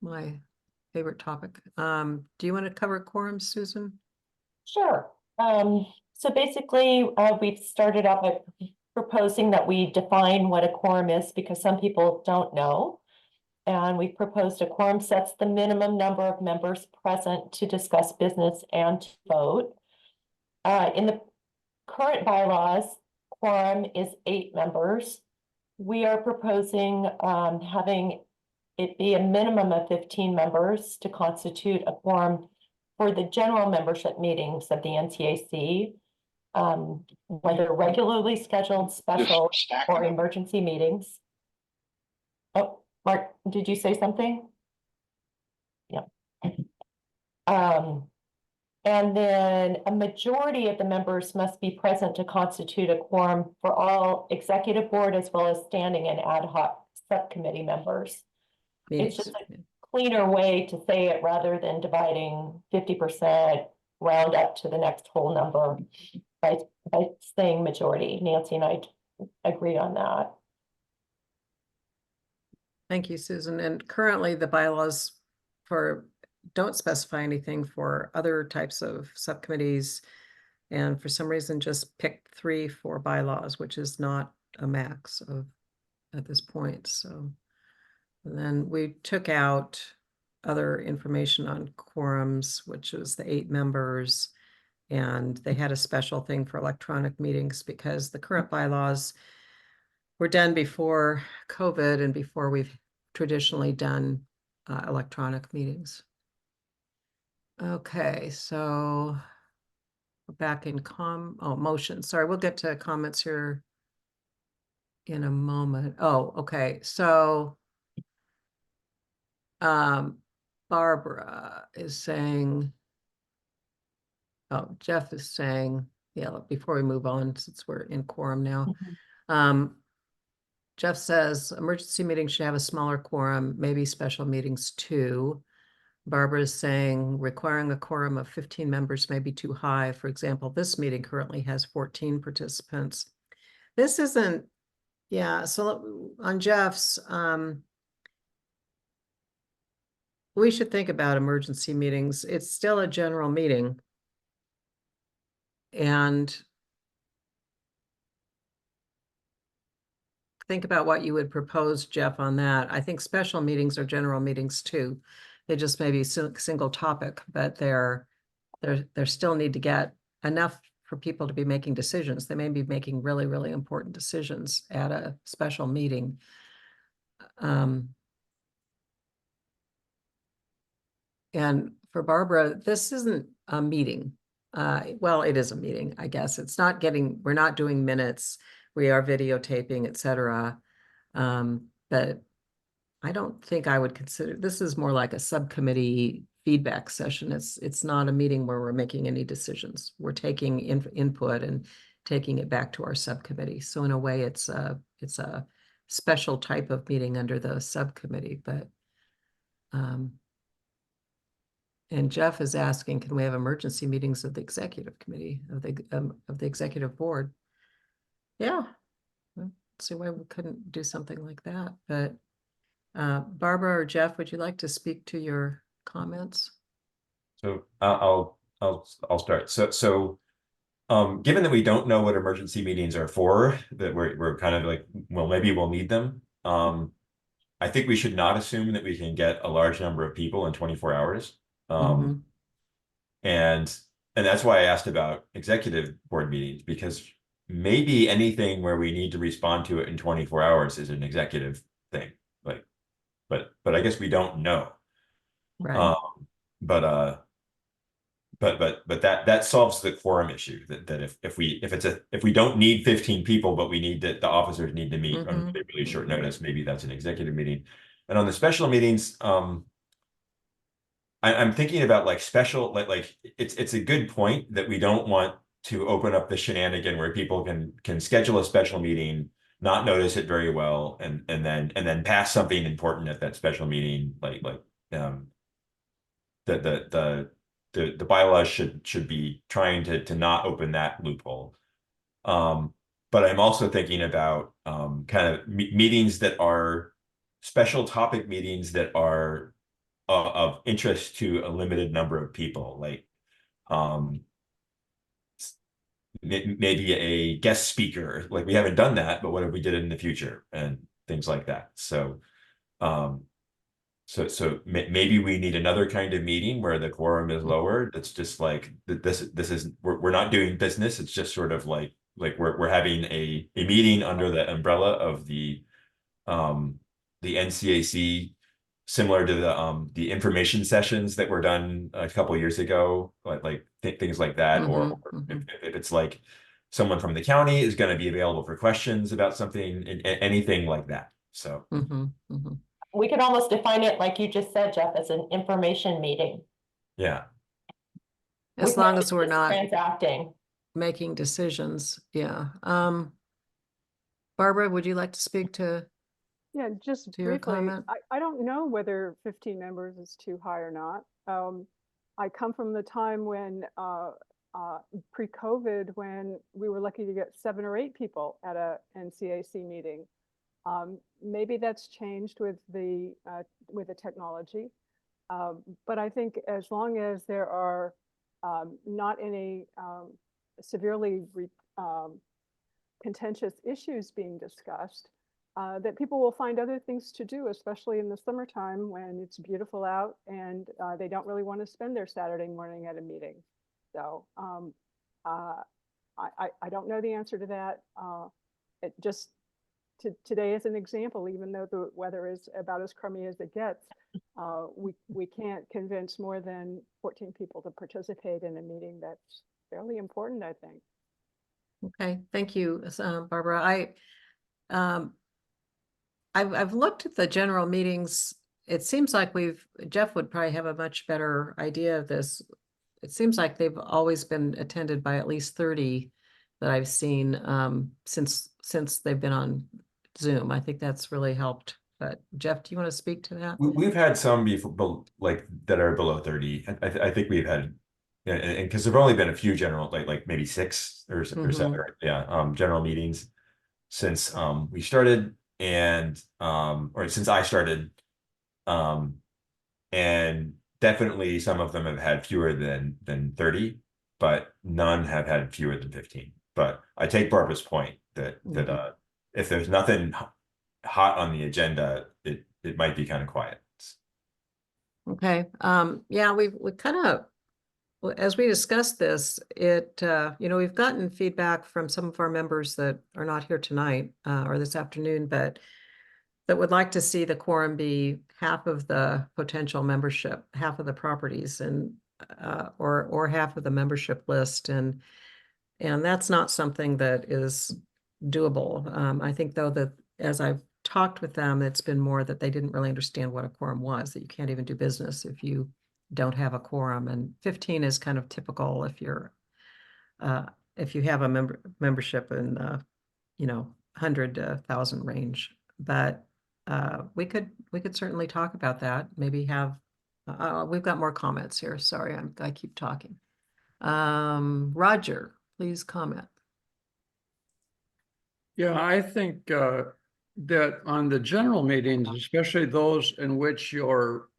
[SPEAKER 1] my favorite topic. Do you want to cover quorums, Susan?
[SPEAKER 3] Sure. So basically, we've started out by proposing that we define what a quorum is because some people don't know. And we proposed a quorum sets the minimum number of members present to discuss business and to vote. In the current bylaws, quorum is 8 members. We are proposing having it be a minimum of 15 members to constitute a quorum for the general membership meetings of the NCAC, whether regularly scheduled, special, or emergency meetings. Oh, Mark, did you say something? Yeah. And then a majority of the members must be present to constitute a quorum for all executive board as well as standing and ad hoc subcommittee members. It's just a cleaner way to say it rather than dividing 50% round up to the next whole number by by saying majority. Nancy and I agree on that.
[SPEAKER 1] Thank you, Susan. And currently the bylaws don't specify anything for other types of subcommittees. And for some reason, just picked 3 for bylaws, which is not a max at this point. So and then we took out other information on quorums, which was the 8 members. And they had a special thing for electronic meetings because the current bylaws were done before COVID and before we've traditionally done electronic meetings. Okay, so we're back in motion. Sorry, we'll get to comments here in a moment. Oh, okay. So Barbara is saying, Jeff is saying, yeah, before we move on, since we're in quorum now. Jeff says emergency meetings should have a smaller quorum, maybe special meetings too. Barbara is saying requiring a quorum of 15 members may be too high. For example, this meeting currently has 14 participants. This isn't, yeah, so on Jeff's, we should think about emergency meetings. It's still a general meeting. And think about what you would propose, Jeff, on that. I think special meetings are general meetings too. They just may be single topic, but they're still need to get enough for people to be making decisions. They may be making really, really important decisions at a special meeting. And for Barbara, this isn't a meeting. Well, it is a meeting, I guess. We're not doing minutes. We are videotaping, etc. But I don't think I would consider, this is more like a subcommittee feedback session. It's not a meeting where we're making any decisions. We're taking input and taking it back to our subcommittee. So in a way, it's a special type of meeting under the subcommittee, but and Jeff is asking, can we have emergency meetings of the executive committee of the executive board? Yeah, let's see why we couldn't do something like that. But Barbara or Jeff, would you like to speak to your comments?
[SPEAKER 4] So I'll start. So given that we don't know what emergency meetings are for, that we're kind of like, well, maybe we'll need them. I think we should not assume that we can get a large number of people in 24 hours. And that's why I asked about executive board meetings, because maybe anything where we need to respond to it in 24 hours is an executive thing. Like, but I guess we don't know.
[SPEAKER 1] Right.
[SPEAKER 4] But that solves the quorum issue. That if we don't need 15 people, but we need the officers need to meet on really short notice, maybe that's an executive meeting. And on the special meetings, I'm thinking about like special, like it's a good point that we don't want to open up the shenanigan where people can schedule a special meeting, not notice it very well, and then pass something important at that special meeting, the bylaws should be trying to not open that loophole. But I'm also thinking about kind of meetings that are special topic meetings that are of interest to a limited number of people, like maybe a guest speaker. Like we haven't done that, but what if we did it in the future and things like that? So maybe we need another kind of meeting where the quorum is lower. That's just like this is we're not doing business. It's just sort of like we're having a meeting under the umbrella of the NCAC, similar to the information sessions that were done a couple of years ago, things like that. Or if it's like someone from the county is going to be available for questions about something, anything like that. So.
[SPEAKER 3] We could almost define it, like you just said, Jeff, as an information meeting.
[SPEAKER 4] Yeah.
[SPEAKER 1] As long as we're not
[SPEAKER 3] transacting,
[SPEAKER 1] making decisions. Yeah. Barbara, would you like to speak to?
[SPEAKER 7] Yeah, just
[SPEAKER 1] to your
[SPEAKER 7] briefly,
[SPEAKER 1] comment?
[SPEAKER 7] I don't know whether 15 members is too high or not. I come from the time when pre-COVID, when we were lucky to get 7 or 8 people at a NCAC meeting. Maybe that's changed with the technology. But I think as long as there are not any severely contentious issues being discussed, that people will find other things to do, especially in the summertime when it's beautiful out and they don't really want to spend their Saturday morning at a meeting. So I don't know the answer to that. It just today as an example, even though the weather is about as crummy as it gets, we can't convince more than 14 people to participate in a meeting that's fairly important, I think.
[SPEAKER 1] Okay, thank you, Barbara. I've looked at the general meetings. It seems like Jeff would probably have a much better idea of this. It seems like they've always been attended by at least 30 that I've seen since they've been on Zoom. I think that's really helped. But Jeff, do you want to speak to that?
[SPEAKER 4] We've had some before, like that are below 30. I think we've had, and because there've only been a few general, like maybe 6 or 7, yeah, general meetings since we started, and or since I started, and definitely some of them have had fewer than 30, but none have had fewer than 15. But I take Barbara's point that if there's nothing hot on the agenda, it might be kind of quiet.
[SPEAKER 1] Okay. Yeah, we kind of, as we discussed this, we've gotten feedback from some of our members that are not here tonight or this afternoon, but that would like to see the quorum be half of the potential membership, half of the properties, and or half of the membership list, and that's not something that is doable. I think though that as I've talked with them, it's been more that they didn't really understand what a quorum was, that you can't even do business if you don't have a quorum, and 15 is kind of typical if you have a membership in the 100 to 1,000 range. But we could certainly talk about that. Maybe have we've got more comments here. Sorry, I keep talking. Roger, please comment.
[SPEAKER 8] Yeah, I think that on the general meetings, especially those in which you're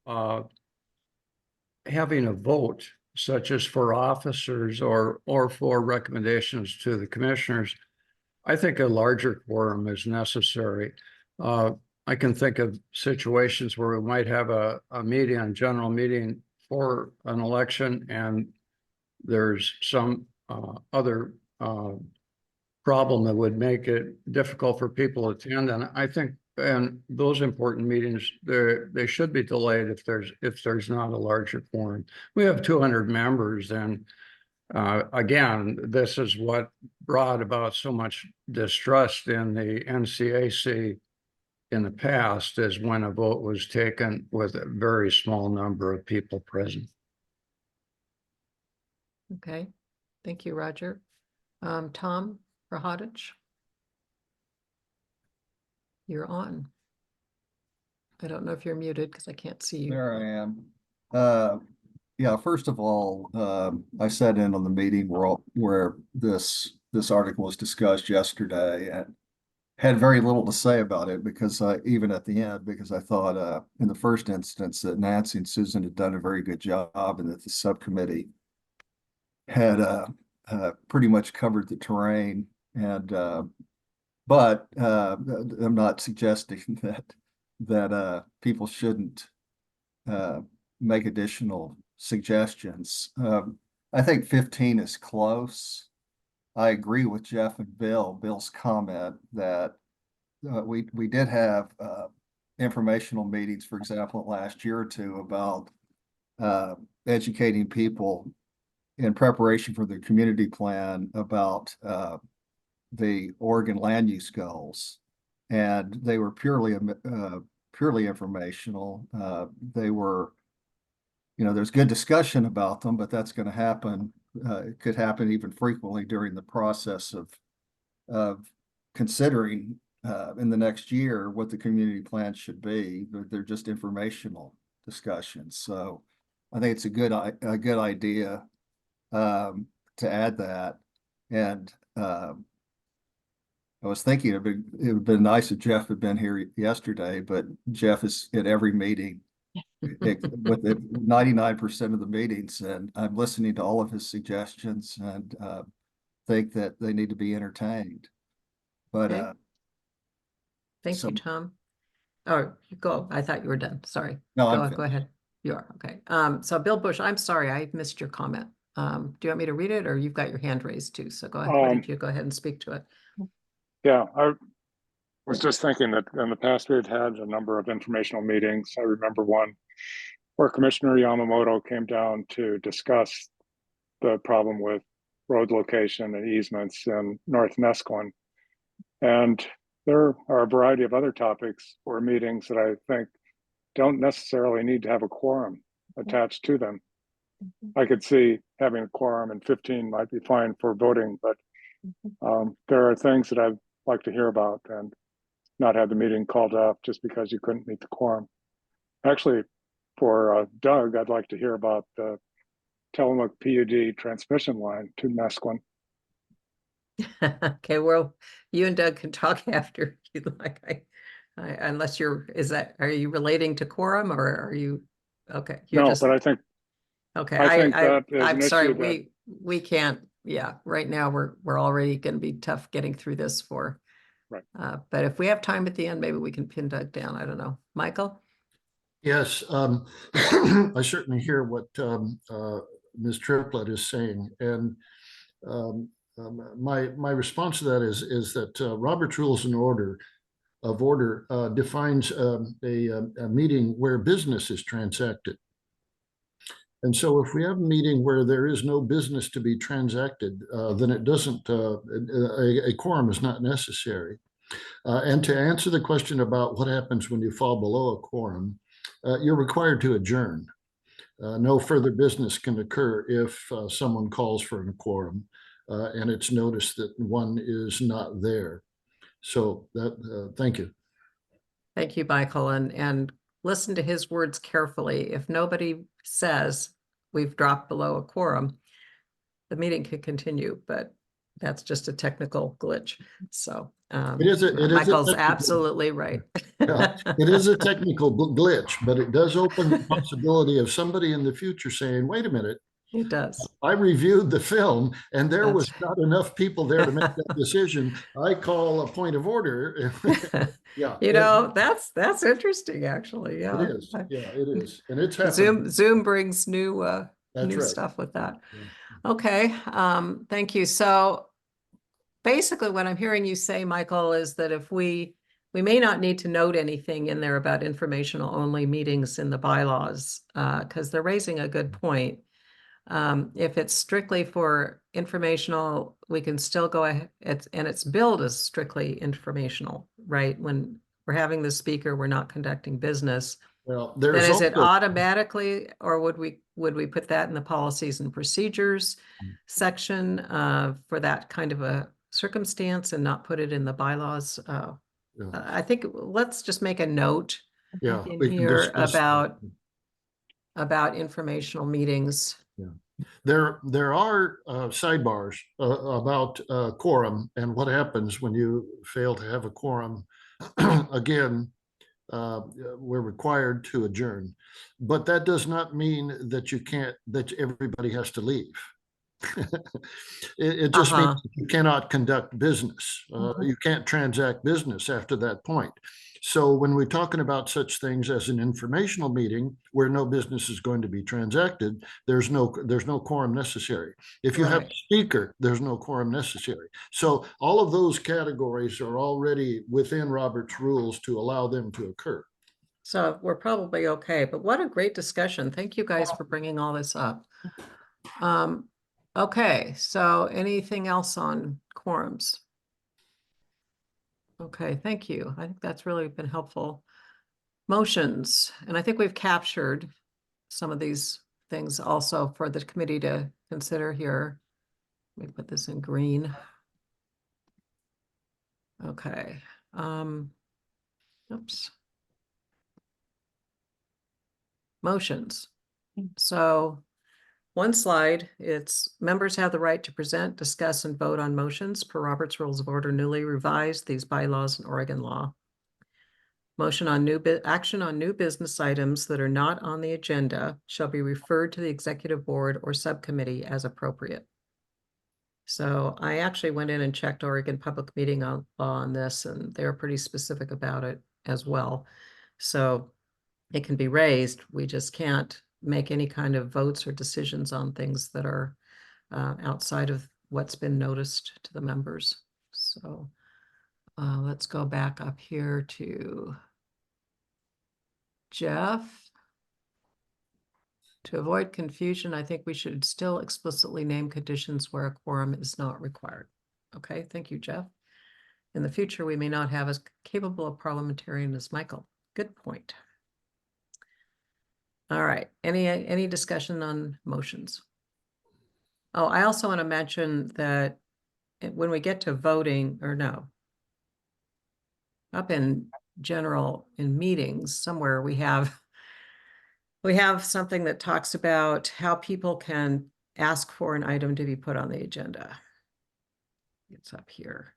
[SPEAKER 8] having a vote, such as for officers or for recommendations to the commissioners, I think a larger quorum is necessary. I can think of situations where we might have a general meeting for an election, and there's some other problem that would make it difficult for people to attend. And I think, and those important meetings, they should be delayed if there's not a larger quorum. We have 200 members, and again, this is what brought about so much distrust in the NCAC in the past, is when a vote was taken with a very small number of people present.
[SPEAKER 1] Okay, thank you, Roger. Tom Rahodich, you're on. I don't know if you're muted because I can't see you.
[SPEAKER 9] There I am. Yeah, first of all, I sat in on the meeting where this article was discussed yesterday, and had very little to say about it, because even at the end, because I thought in the first instance that Nancy and Susan had done a very good job, and that the subcommittee had pretty much covered the terrain. And but I'm not suggesting that people shouldn't make additional suggestions. I think 15 is close. I agree with Jeff and Bill's comment that we did have informational meetings, for example, last year or two, about educating people in preparation for the community plan about the Oregon land use goals, and they were purely informational. They were, there's good discussion about them, but that's going to happen. It could happen even frequently during the process of considering in the next year what the community plan should be. They're just informational discussions. So I think it's a good idea. to add that. And I was thinking it would have been nice if Jeff had been here yesterday, but Jeff is at every meeting with 99% of the meetings, and I'm listening to all of his suggestions and think that they need to be entertained. But
[SPEAKER 1] Okay. Thank you, Tom. Oh, you go. I thought you were done. Sorry.
[SPEAKER 9] No, I'm
[SPEAKER 1] Go ahead. You are. Okay. So Bill Bush, I'm sorry, I missed your comment. Do you want me to read it, or you've got your hand raised too? So go ahead. Why don't you go ahead and speak to it?
[SPEAKER 6] Yeah, I was just thinking that in the past we've had a number of informational meetings. I remember one where Commissioner Yamamoto came down to discuss the problem with road location and easements in North Nesquin. And there are a variety of other topics or meetings that I think don't necessarily need to have a quorum attached to them. I could see having a quorum and 15 might be fine for voting, but there are things that I'd like to hear about and not have the meeting called off just because you couldn't meet the quorum. Actually, for Doug, I'd like to hear about the Tillamook PUD transmission line to Nesquin.
[SPEAKER 1] Okay, well, you and Doug can talk after if you'd like. Unless are you relating to quorum, or are you, okay?
[SPEAKER 6] No, but I think
[SPEAKER 1] okay,
[SPEAKER 6] I think that is
[SPEAKER 1] I'm
[SPEAKER 6] an
[SPEAKER 1] sorry,
[SPEAKER 6] issue that
[SPEAKER 1] we can't, yeah, right now we're already gonna be tough getting through this for.
[SPEAKER 6] Right.
[SPEAKER 1] But if we have time at the end, maybe we can pin Doug down. I don't know. Michael?
[SPEAKER 5] Yes, I certainly hear what Ms. Triplett is saying, and my response to that is that Robert's Rules of Order defines a meeting where business is transacted. And so if we have a meeting where there is no business to be transacted, then it doesn't, a quorum is not necessary. And to answer the question about what happens when you fall below a quorum, you're required to adjourn. No further business can occur if someone calls for a quorum and it's noticed that one is not there. So that, thank you.
[SPEAKER 1] Thank you, Michael, and listen to his words carefully. If nobody says we've dropped below a quorum, the meeting could continue, but that's just a technical glitch. So Michael's absolutely right.
[SPEAKER 5] Yeah, it is a technical glitch, but it does open the possibility of somebody in the future saying, wait a minute.
[SPEAKER 1] It does.
[SPEAKER 5] I reviewed the film and there was not enough people there to make that decision. I call a point of order. Yeah.
[SPEAKER 1] You know, that's interesting, actually. Yeah.
[SPEAKER 5] It is. Yeah, it is. And it's happening.
[SPEAKER 1] Zoom brings new
[SPEAKER 5] That's right.
[SPEAKER 1] stuff with that.
[SPEAKER 5] Yeah.
[SPEAKER 1] Okay. Thank you. So basically what I'm hearing you say, Michael, is that if we may not need to note anything in there about informational only meetings in the bylaws, because they're raising a good point. If it's strictly for informational, we can still go ahead, and it's billed as strictly informational, right? When we're having the speaker, we're not conducting business.
[SPEAKER 5] Well,
[SPEAKER 1] then is it automatically, or would we put that in the policies and procedures section for that kind of a circumstance and not put it in the bylaws? I think let's just make a note in here about informational meetings.
[SPEAKER 5] Yeah. There are sidebars about quorum and what happens when you fail to have a quorum. Again, we're required to adjourn, but that does not mean that that everybody has to leave. It just means you cannot conduct business. You can't transact business after that point. So when we're talking about such things as an informational meeting where no business is going to be transacted, there's no quorum necessary. If you have a speaker, there's no quorum necessary. So all of those categories are already within Robert's rules to allow them to occur.
[SPEAKER 1] So we're probably okay, but what a great discussion. Thank you guys for bringing all this up. Okay, so anything else on quorums? Okay, thank you. I think that's really been helpful. Motions, and I think we've captured some of these things also for the committee to consider here. Let me put this in green. Okay. Oops. Motions. So one slide. It's members have the right to present, discuss, and vote on motions per Robert's Rules of Order newly revised, these bylaws and Oregon law. Motion on action on new business items that are not on the agenda shall be referred to the executive board or subcommittee as appropriate. So I actually went in and checked Oregon public meeting law on this, and they're pretty specific about it as well. So it can be raised. We just can't make any kind of votes or decisions on things that are outside of what's been noticed to the members. So let's go back up here to Jeff. To avoid confusion, I think we should still explicitly name conditions where a quorum is not required. Okay, thank you, Jeff. In the future, we may not have as capable a parliamentarian as Michael. Good point. All right, any discussion on motions? Oh, I also want to mention that when we get to voting, or no, up in general in meetings somewhere we have something that talks about how people can ask for an item to be put on the agenda. It's up here.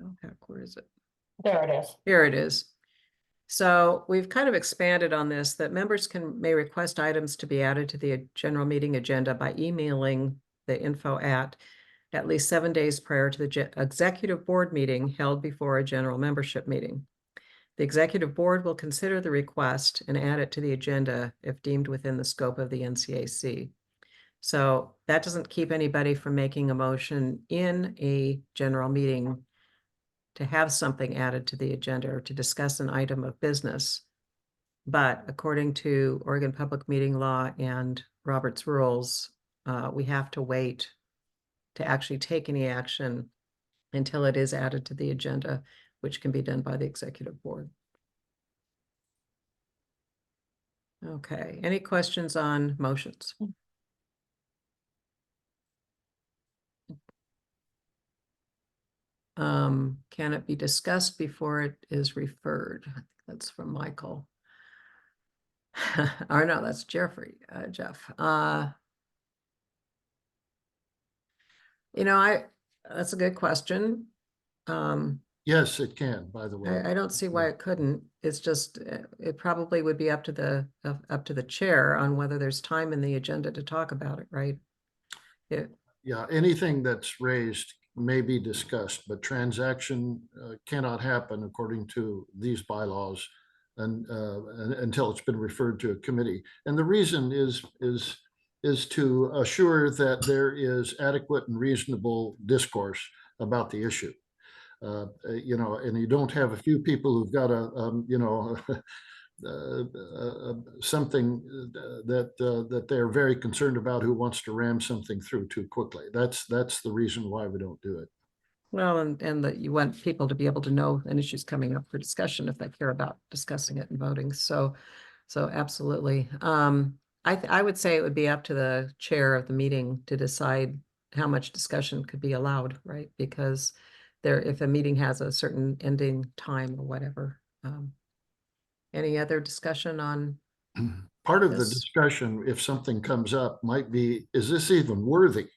[SPEAKER 1] Oh heck, where is it?
[SPEAKER 3] There it is.
[SPEAKER 1] Here it is. So we've kind of expanded on this, that members may request items to be added to the general meeting agenda by emailing the info at least 7 days prior to the executive board meeting held before a general membership meeting. The executive board will consider the request and add it to the agenda if deemed within the scope of the NCAC. So that doesn't keep anybody from making a motion in a general meeting to have something added to the agenda or to discuss an item of business. But according to Oregon public meeting law and Robert's rules, we have to wait to actually take any action until it is added to the agenda, which can be done by the executive board. Okay, any questions on motions? Can it be discussed before it is referred? I think that's from Michael. Or no, that's Jeff. That's a good question.
[SPEAKER 5] Yes, it can, by the way.
[SPEAKER 1] I don't see why it couldn't. It's just, it probably would be up to the chair on whether there's time in the agenda to talk about it, right?
[SPEAKER 5] Yeah, anything that's raised may be discussed, but transaction cannot happen according to these bylaws until it's been referred to a committee. And the reason is to assure that there is adequate and reasonable discourse about the issue. And you don't have a few people who've got something that they're very concerned about, who wants to ram something through too quickly. That's the reason why we don't do it. Well,
[SPEAKER 1] and that you want people to be able to know an issue's coming up for discussion if they care about discussing it and voting. So absolutely. I would say it would be up to the chair of the meeting to decide how much discussion could be allowed, right? Because if a meeting has a certain ending time or whatever. Any other discussion on
[SPEAKER 5] part of the
[SPEAKER 1] this?
[SPEAKER 5] discussion, if something comes up, might be, is this even worthy?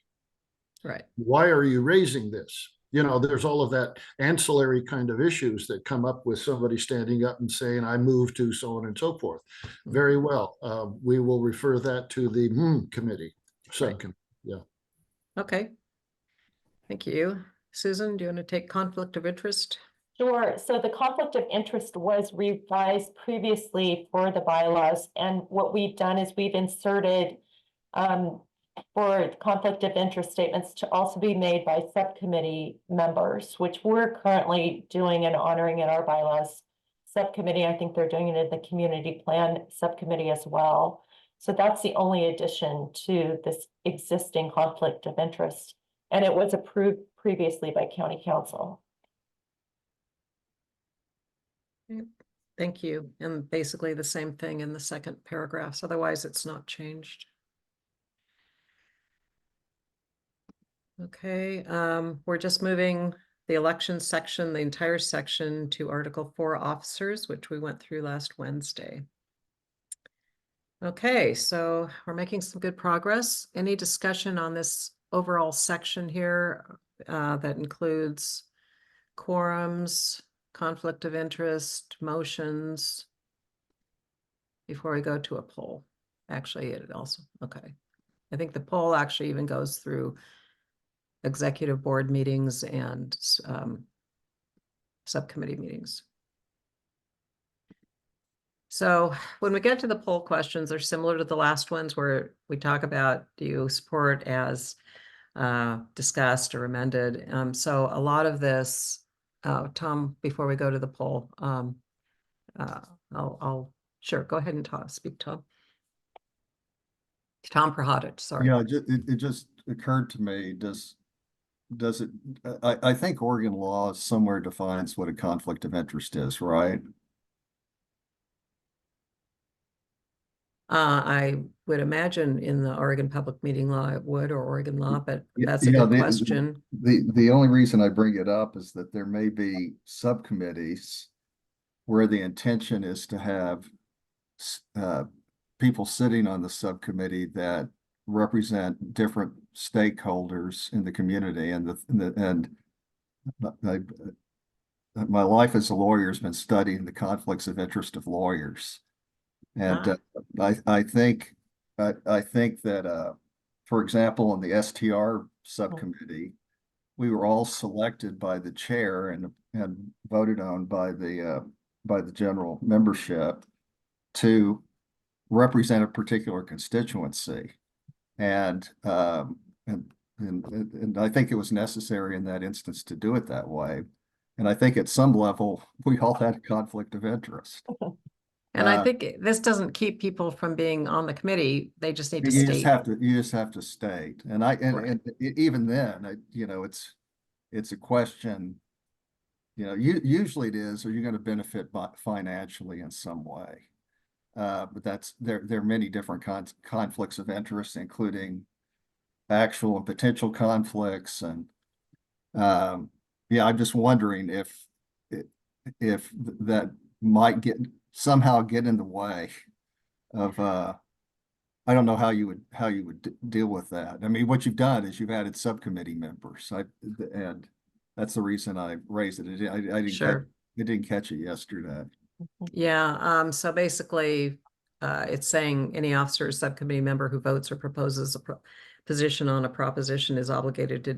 [SPEAKER 1] Right.
[SPEAKER 5] Why are you raising this? There's all of that ancillary kind of issues that come up with somebody standing up and saying, I move to so on and so forth. Very well. We will refer that to the committee, subcommittee. Yeah.
[SPEAKER 1] Okay. Thank you. Susan, do you want to take conflict of interest?
[SPEAKER 3] Sure. So the conflict of interest was revised previously for the bylaws. And what we've done is we've inserted for conflict of interest statements to also be made by subcommittee members, which we're currently doing and honoring in our bylaws subcommittee. I think they're doing it in the community plan subcommittee as well. So that's the only addition to this existing conflict of interest. And it was approved previously by county council.
[SPEAKER 1] Thank you. And basically the same thing in the second paragraph. Otherwise, it's not changed. Okay, we're just moving the election section, the entire section to Article 4 officers, which we went through last Wednesday. Okay, so we're making some good progress. Any discussion on this overall section here that includes quorums, conflict of interest, motions, before we go to a poll? Actually, it also, okay. I think the poll actually even goes through executive board meetings and subcommittee meetings. So when we get to the poll questions, they're similar to the last ones where we talk about, do you support as discussed or amended? So a lot of this, Tom, before we go to the poll, I'll sure, go ahead and speak, Tom. Tom Prahodich, sorry.
[SPEAKER 9] Yeah, it just occurred to me, does it, I think Oregon law somewhere defines what a conflict of interest is, right?
[SPEAKER 1] I would imagine in the Oregon public meeting law it would, or Oregon law, but that's a
[SPEAKER 9] Yeah,
[SPEAKER 1] good question.
[SPEAKER 9] The only reason I bring it up is that there may be subcommittees where the intention is to have people sitting on the subcommittee that represent different stakeholders in the community, and my life as a lawyer has been studying the conflicts of interest of lawyers. And I think that for example, in the STR subcommittee, we were all selected by the chair and voted on by the general membership to represent a particular constituency. And I think it was necessary in that instance to do it that way. And I think at some level, we all had a conflict of interest.
[SPEAKER 1] And I think this doesn't keep people from being on the committee. They just need to
[SPEAKER 9] You
[SPEAKER 1] state.
[SPEAKER 9] just have to state. And even then, it's a question, usually it is, are you going to benefit financially in some way? But there are many different conflicts of interest, including actual and potential conflicts. And yeah, I'm just wondering if that might somehow get in the way of I don't know how you would deal with that. I mean, what you've done is you've added subcommittee members. And that's the reason I raised it. I didn't catch it yesterday.
[SPEAKER 1] Yeah, so basically, it's saying any officer or subcommittee member who votes or proposes a position on a proposition is obligated to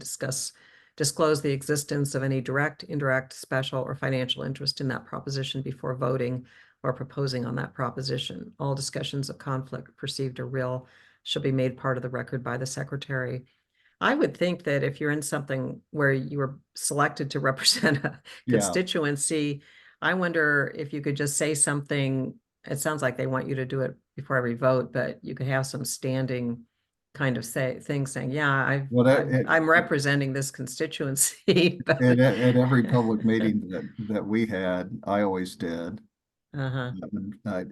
[SPEAKER 1] disclose the existence of any direct, indirect, special, or financial interest in that proposition before voting or proposing on that proposition. All discussions of conflict, perceived or real, shall be made part of the record by the secretary. I would think that if you're in something where you were selected to represent a constituency, I wonder if you could just say something. It sounds like they want you to do it before every vote, but you could have some standing kind of thing saying, yeah, I'm representing this constituency. But
[SPEAKER 9] at every public meeting that we had, I always did. And I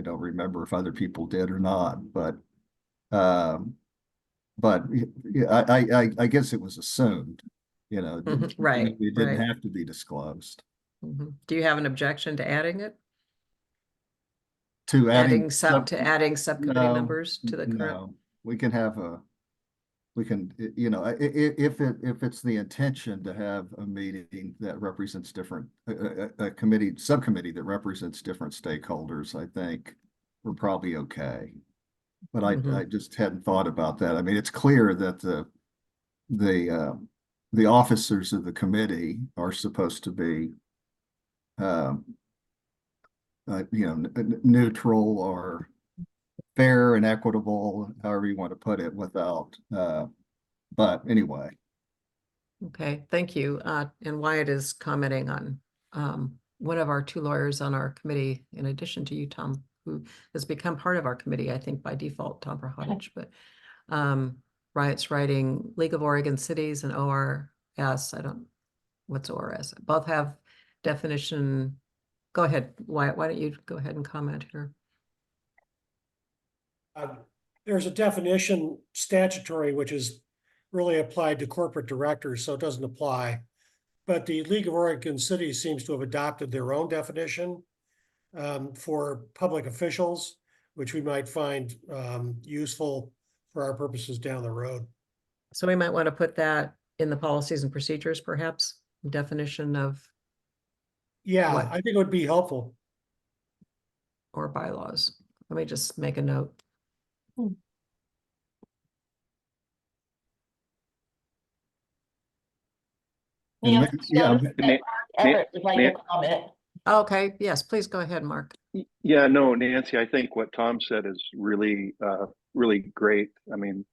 [SPEAKER 9] don't remember if other people did or not, but I guess it was assumed,
[SPEAKER 1] right.
[SPEAKER 9] It didn't have to be disclosed.
[SPEAKER 1] Do you have an objection to adding it?
[SPEAKER 9] To adding
[SPEAKER 1] subcommittee members to the current?
[SPEAKER 9] No, we can have if it's the intention to have a meeting that represents different, subcommittee that represents different stakeholders, I think we're probably okay. But I just hadn't thought about that. I mean, it's clear that the officers of the committee are supposed to be neutral or fair and equitable, however you want to put it, without but anyway.
[SPEAKER 1] Okay, thank you. And Wyatt is commenting on one of our two lawyers on our committee, in addition to you, Tom, who has become part of our committee, I think by default, Tom Prahodich, but Wyatt's writing League of Oregon Cities and ORS. What's ORS? Both have definition. Go ahead, Wyatt, why don't you go ahead and comment here?
[SPEAKER 10] There's a definition statutory, which is really applied to corporate directors, so it doesn't apply. But the League of Oregon Cities seems to have adopted their own definition for public officials, which we might find useful for our purposes down the road.
[SPEAKER 1] So we might want to put that in the policies and procedures, perhaps, definition of
[SPEAKER 10] Yeah,
[SPEAKER 1] What?
[SPEAKER 10] I think it would be helpful.
[SPEAKER 1] or bylaws. Let me just make a note.
[SPEAKER 9] And
[SPEAKER 3] Nancy,
[SPEAKER 9] yeah,
[SPEAKER 3] notice that Mark Everett would like to comment.
[SPEAKER 1] Okay, yes, please go ahead, Mark.
[SPEAKER 11] Yeah, no, Nancy, I think what Tom said is really, really great. I mean,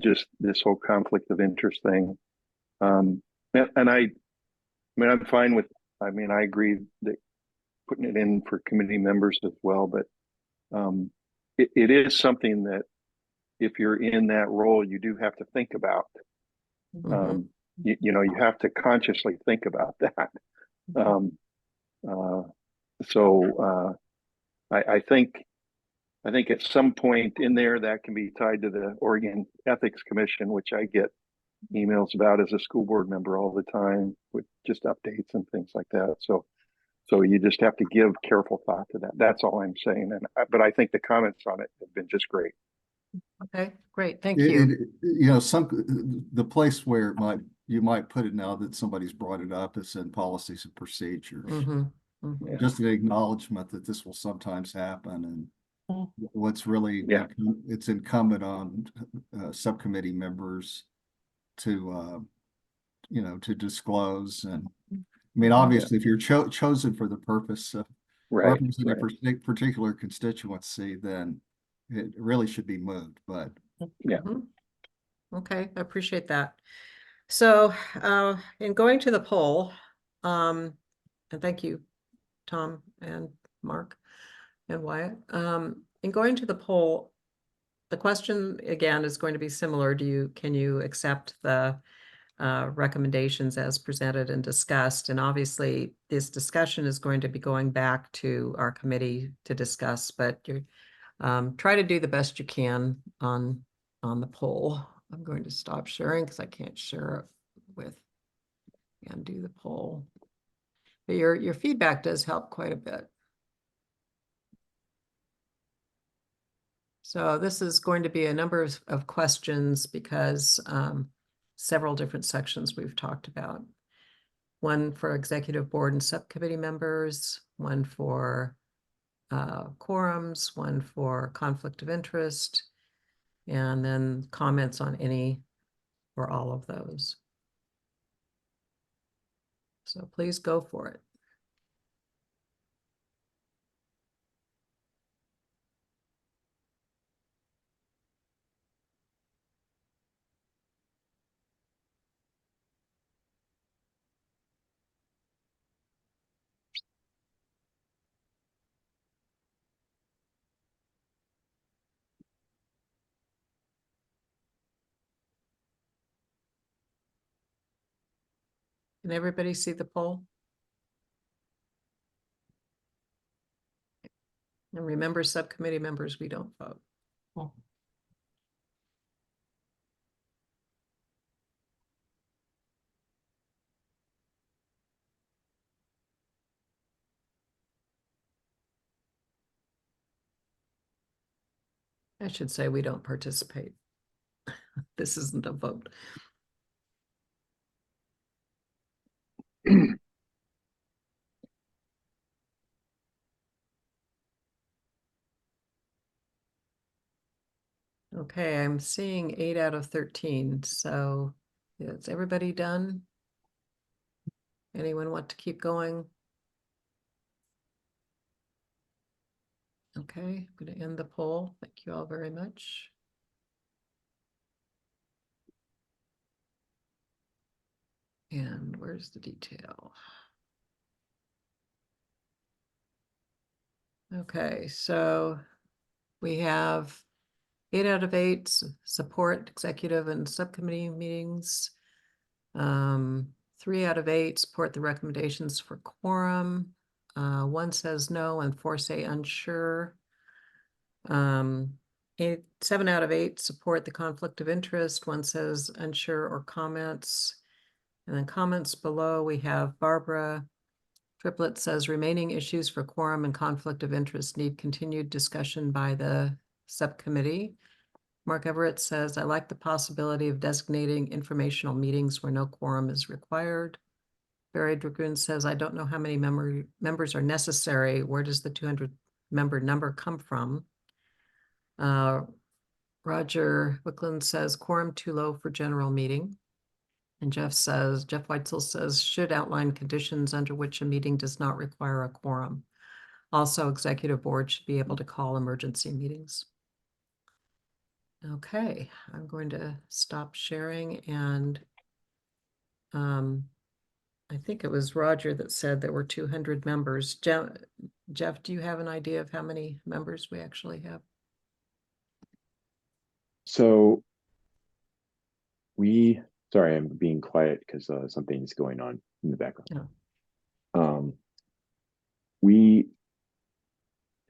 [SPEAKER 11] just this whole conflict of interest thing. And I mean, I'm fine with, I mean, I agree that putting it in for committee members as well, but it is something that if you're in that role, you do have to think about.
[SPEAKER 1] Mhm.
[SPEAKER 11] You have to consciously think about that. So I think at some point in there that can be tied to the Oregon Ethics Commission, which I get emails about as a school board member all the time with just updates and things like that. So you just have to give careful thought to that. That's all I'm saying. But I think the comments on it have been just great.
[SPEAKER 1] Okay, great, thank you.
[SPEAKER 9] The place where you might put it now that somebody's brought it up is in policies and procedures.
[SPEAKER 1] Mhm, mhm.
[SPEAKER 9] Just an acknowledgement that this will sometimes happen, and
[SPEAKER 3] Mhm.
[SPEAKER 9] what's really,
[SPEAKER 11] Yeah.
[SPEAKER 9] it's incumbent on subcommittee members to to disclose. And I mean, obviously, if you're chosen for the purpose of
[SPEAKER 11] Right.
[SPEAKER 9] representing a particular constituency, then it really should be moved. But
[SPEAKER 11] Yeah.
[SPEAKER 1] Mhm. Okay, I appreciate that. So, in going to the poll, and thank you, Tom and Mark and Wyatt. In going to the poll, the question again is going to be similar. Can you accept the recommendations as presented and discussed? And obviously, this discussion is going to be going back to our committee to discuss, but you try to do the best you can on the poll. I'm going to stop sharing because I can't share it with and do the poll. But your feedback does help quite a bit. So this is going to be a number of questions because several different sections we've talked about. One for executive board and subcommittee members, one for quorums, one for conflict of interest, and then comments on any or all of those. So please go for it. Can everybody see the poll? And remember, subcommittee members, we don't vote. I should say we don't participate. This isn't a vote. Okay, I'm seeing 8 out of 13. So is everybody done? Anyone want to keep going? Okay, I'm going to end the poll. Thank you all very much. And where's the detail? Okay, so we have 8 out of 8 support executive and subcommittee meetings. 3 out of 8 support the recommendations for quorum. 1 says no and 4 say unsure. 7 out of 8 support the conflict of interest. One says unsure or comments. And then comments below, we have Barbara Triplett says remaining issues for quorum and conflict of interest need continued discussion by the subcommittee. Mark Everett says, I like the possibility of designating informational meetings where no quorum is required. Barry Dragoon says, I don't know how many members are necessary. Where does the 200 member number come from? Roger Wickland says, quorum too low for general meeting. And Jeff Weitzel says, should outline conditions under which a meeting does not require a quorum. Also, executive board should be able to call emergency meetings. Okay, I'm going to stop sharing, and I think it was Roger that said there were 200 members. Jeff, do you have an idea of how many members we actually have?
[SPEAKER 12] So sorry, I'm being quiet because something's going on in the background.
[SPEAKER 1] Oh.
[SPEAKER 12] We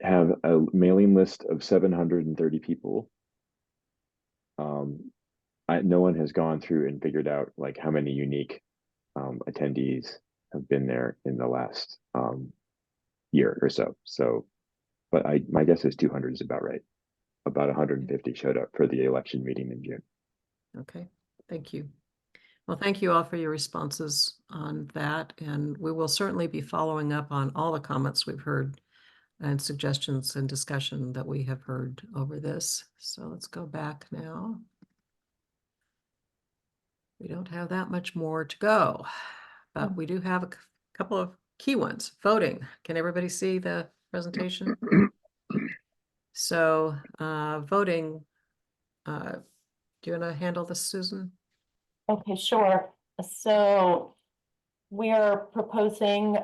[SPEAKER 12] have a mailing list of 730 people. No one has gone through and figured out like how many unique attendees have been there in the last year or so. So, but my guess is 200 is about right. About 150 showed up for the election meeting in June.
[SPEAKER 1] Okay, thank you. Well, thank you all for your responses on that, and we will certainly be following up on all the comments we've heard and suggestions and discussion that we have heard over this. So let's go back now. We don't have that much more to go, but we do have a couple of key ones. Voting. Can everybody see the presentation? So voting, do you want to handle this, Susan?
[SPEAKER 3] Okay, sure. So we are proposing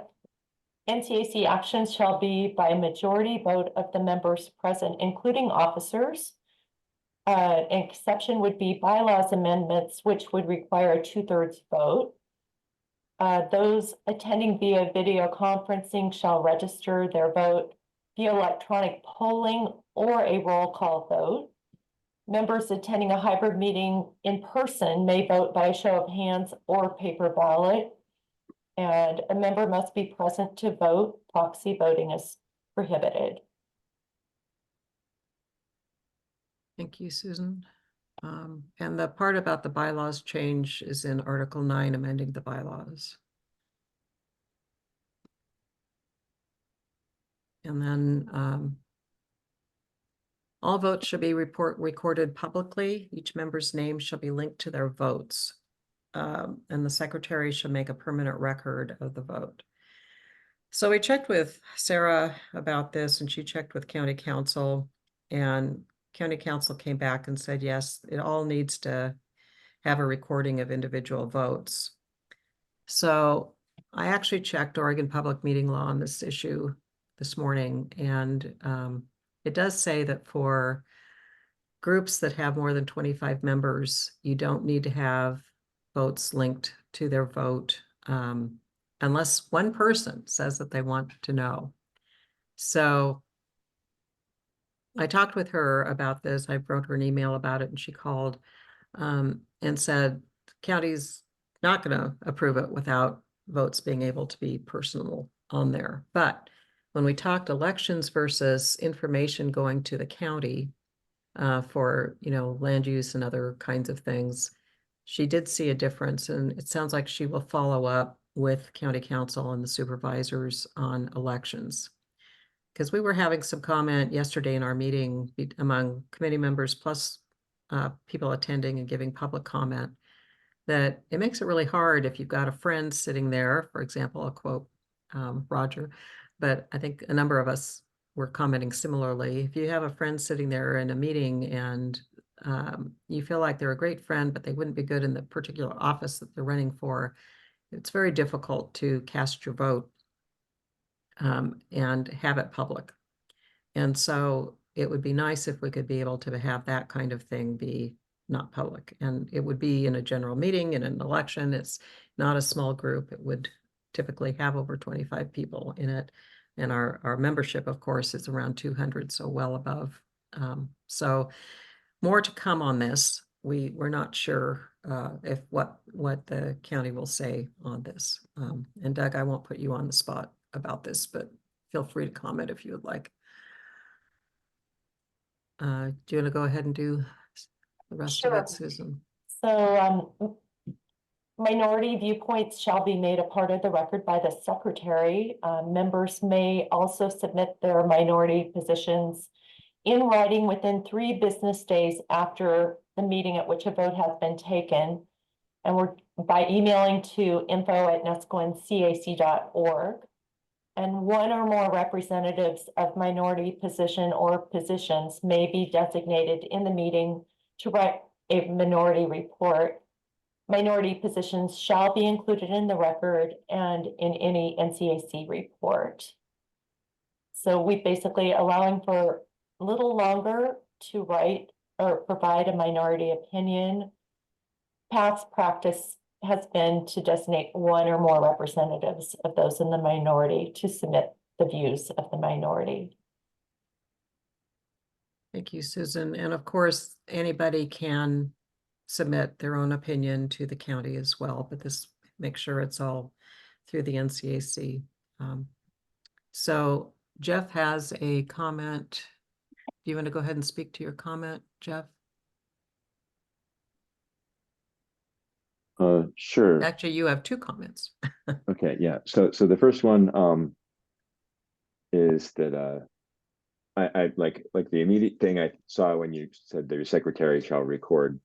[SPEAKER 3] NCAC actions shall be by a majority vote of the members present, including officers. An exception would be bylaws amendments, which would require a 2/3 vote. Those attending via video conferencing shall register their vote via electronic polling or a roll call vote. Members attending a hybrid meeting in person may vote by a show of hands or paper ballot. And a member must be present to vote. Proxy voting is prohibited.
[SPEAKER 1] Thank you, Susan. And the part about the bylaws change is in Article 9, amending the bylaws. And then all votes shall be recorded publicly. Each member's name shall be linked to their votes. And the secretary shall make a permanent record of the vote. So we checked with Sarah about this, and she checked with county council, and county council came back and said, yes, it all needs to have a recording of individual votes. So I actually checked Oregon Public Meeting Law on this issue this morning, and it does say that for groups that have more than 25 members, you don't need to have votes linked to their vote unless one person says that they want to know. So I talked with her about this. I wrote her an email about it, and she called and said county's not going to approve it without votes being able to be personal on there. But when we talked elections versus information going to the county for, land use and other kinds of things, she did see a difference, and it sounds like she will follow up with county council and the supervisors on elections. Because we were having some comment yesterday in our meeting among committee members plus people attending and giving public comment that it makes it really hard if you've got a friend sitting there. For example, I'll quote Roger, but I think a number of us were commenting similarly. If you have a friend sitting there in a meeting and you feel like they're a great friend, but they wouldn't be good in the particular office that they're running for, it's very difficult to cast your vote and have it public. And so it would be nice if we could be able to have that kind of thing be not public. And it would be in a general meeting, in an election. It's not a small group. It would typically have over 25 people in it. And our membership, of course, is around 200, so well above So more to come on this. We're not sure if what the county will say on this. And Doug, I won't put you on the spot about this, but feel free to comment if you would like. Do you want to go ahead and do the rest of
[SPEAKER 3] Sure.
[SPEAKER 1] it, Susan?
[SPEAKER 3] So minority viewpoints shall be made a part of the record by the secretary. Members may also submit their minority positions in writing within 3 business days after the meeting at which a vote has been taken. And we're by emailing to info@nescoancac.org. And 1 or more representatives of minority position or positions may be designated in the meeting to write a minority report. Minority positions shall be included in the record and in any NCAC report. So we basically allowing for a little longer to write or provide a minority opinion. Past practice has been to designate 1 or more representatives of those in the minority to submit the views of the minority.
[SPEAKER 1] Thank you, Susan. And of course, anybody can submit their own opinion to the county as well, but this makes sure it's all through the NCAC. So Jeff has a comment. Do you want to go ahead and speak to your comment, Jeff?
[SPEAKER 12] Sure.
[SPEAKER 1] Actually, you have 2 comments.
[SPEAKER 12] Okay, yeah. So the first one is that I like the immediate thing I saw when you said that your secretary shall record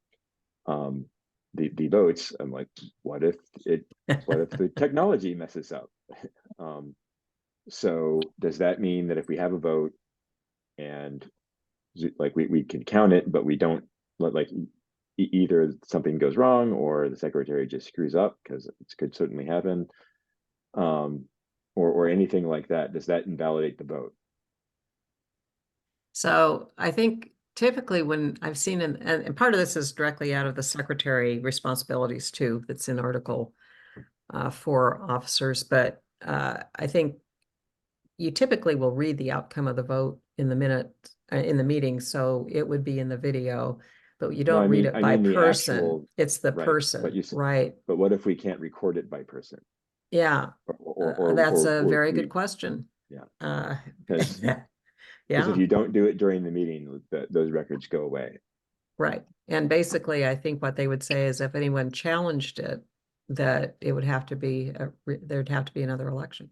[SPEAKER 12] the votes. I'm like, what if the technology messes up? So does that mean that if we have a vote and like we can count it, but we don't like either something goes wrong or the secretary just screws up, because it could certainly happen, or anything like that, does that invalidate the vote?
[SPEAKER 1] So I think typically when I've seen, and part of this is directly out of the secretary responsibilities too, that's in Article 4 officers, but I think you typically will read the outcome of the vote in the minute, in the meeting, so it would be in the video, but you don't read it by person. It's the person, right?
[SPEAKER 12] But what if we can't record it by person?
[SPEAKER 1] Yeah, that's a very good question.
[SPEAKER 12] Yeah. Because
[SPEAKER 1] yeah,
[SPEAKER 12] if you don't do it during the meeting, those records go away.
[SPEAKER 1] right. And basically, I think what they would say is if anyone challenged it, that it would have to be, there'd have to be another election.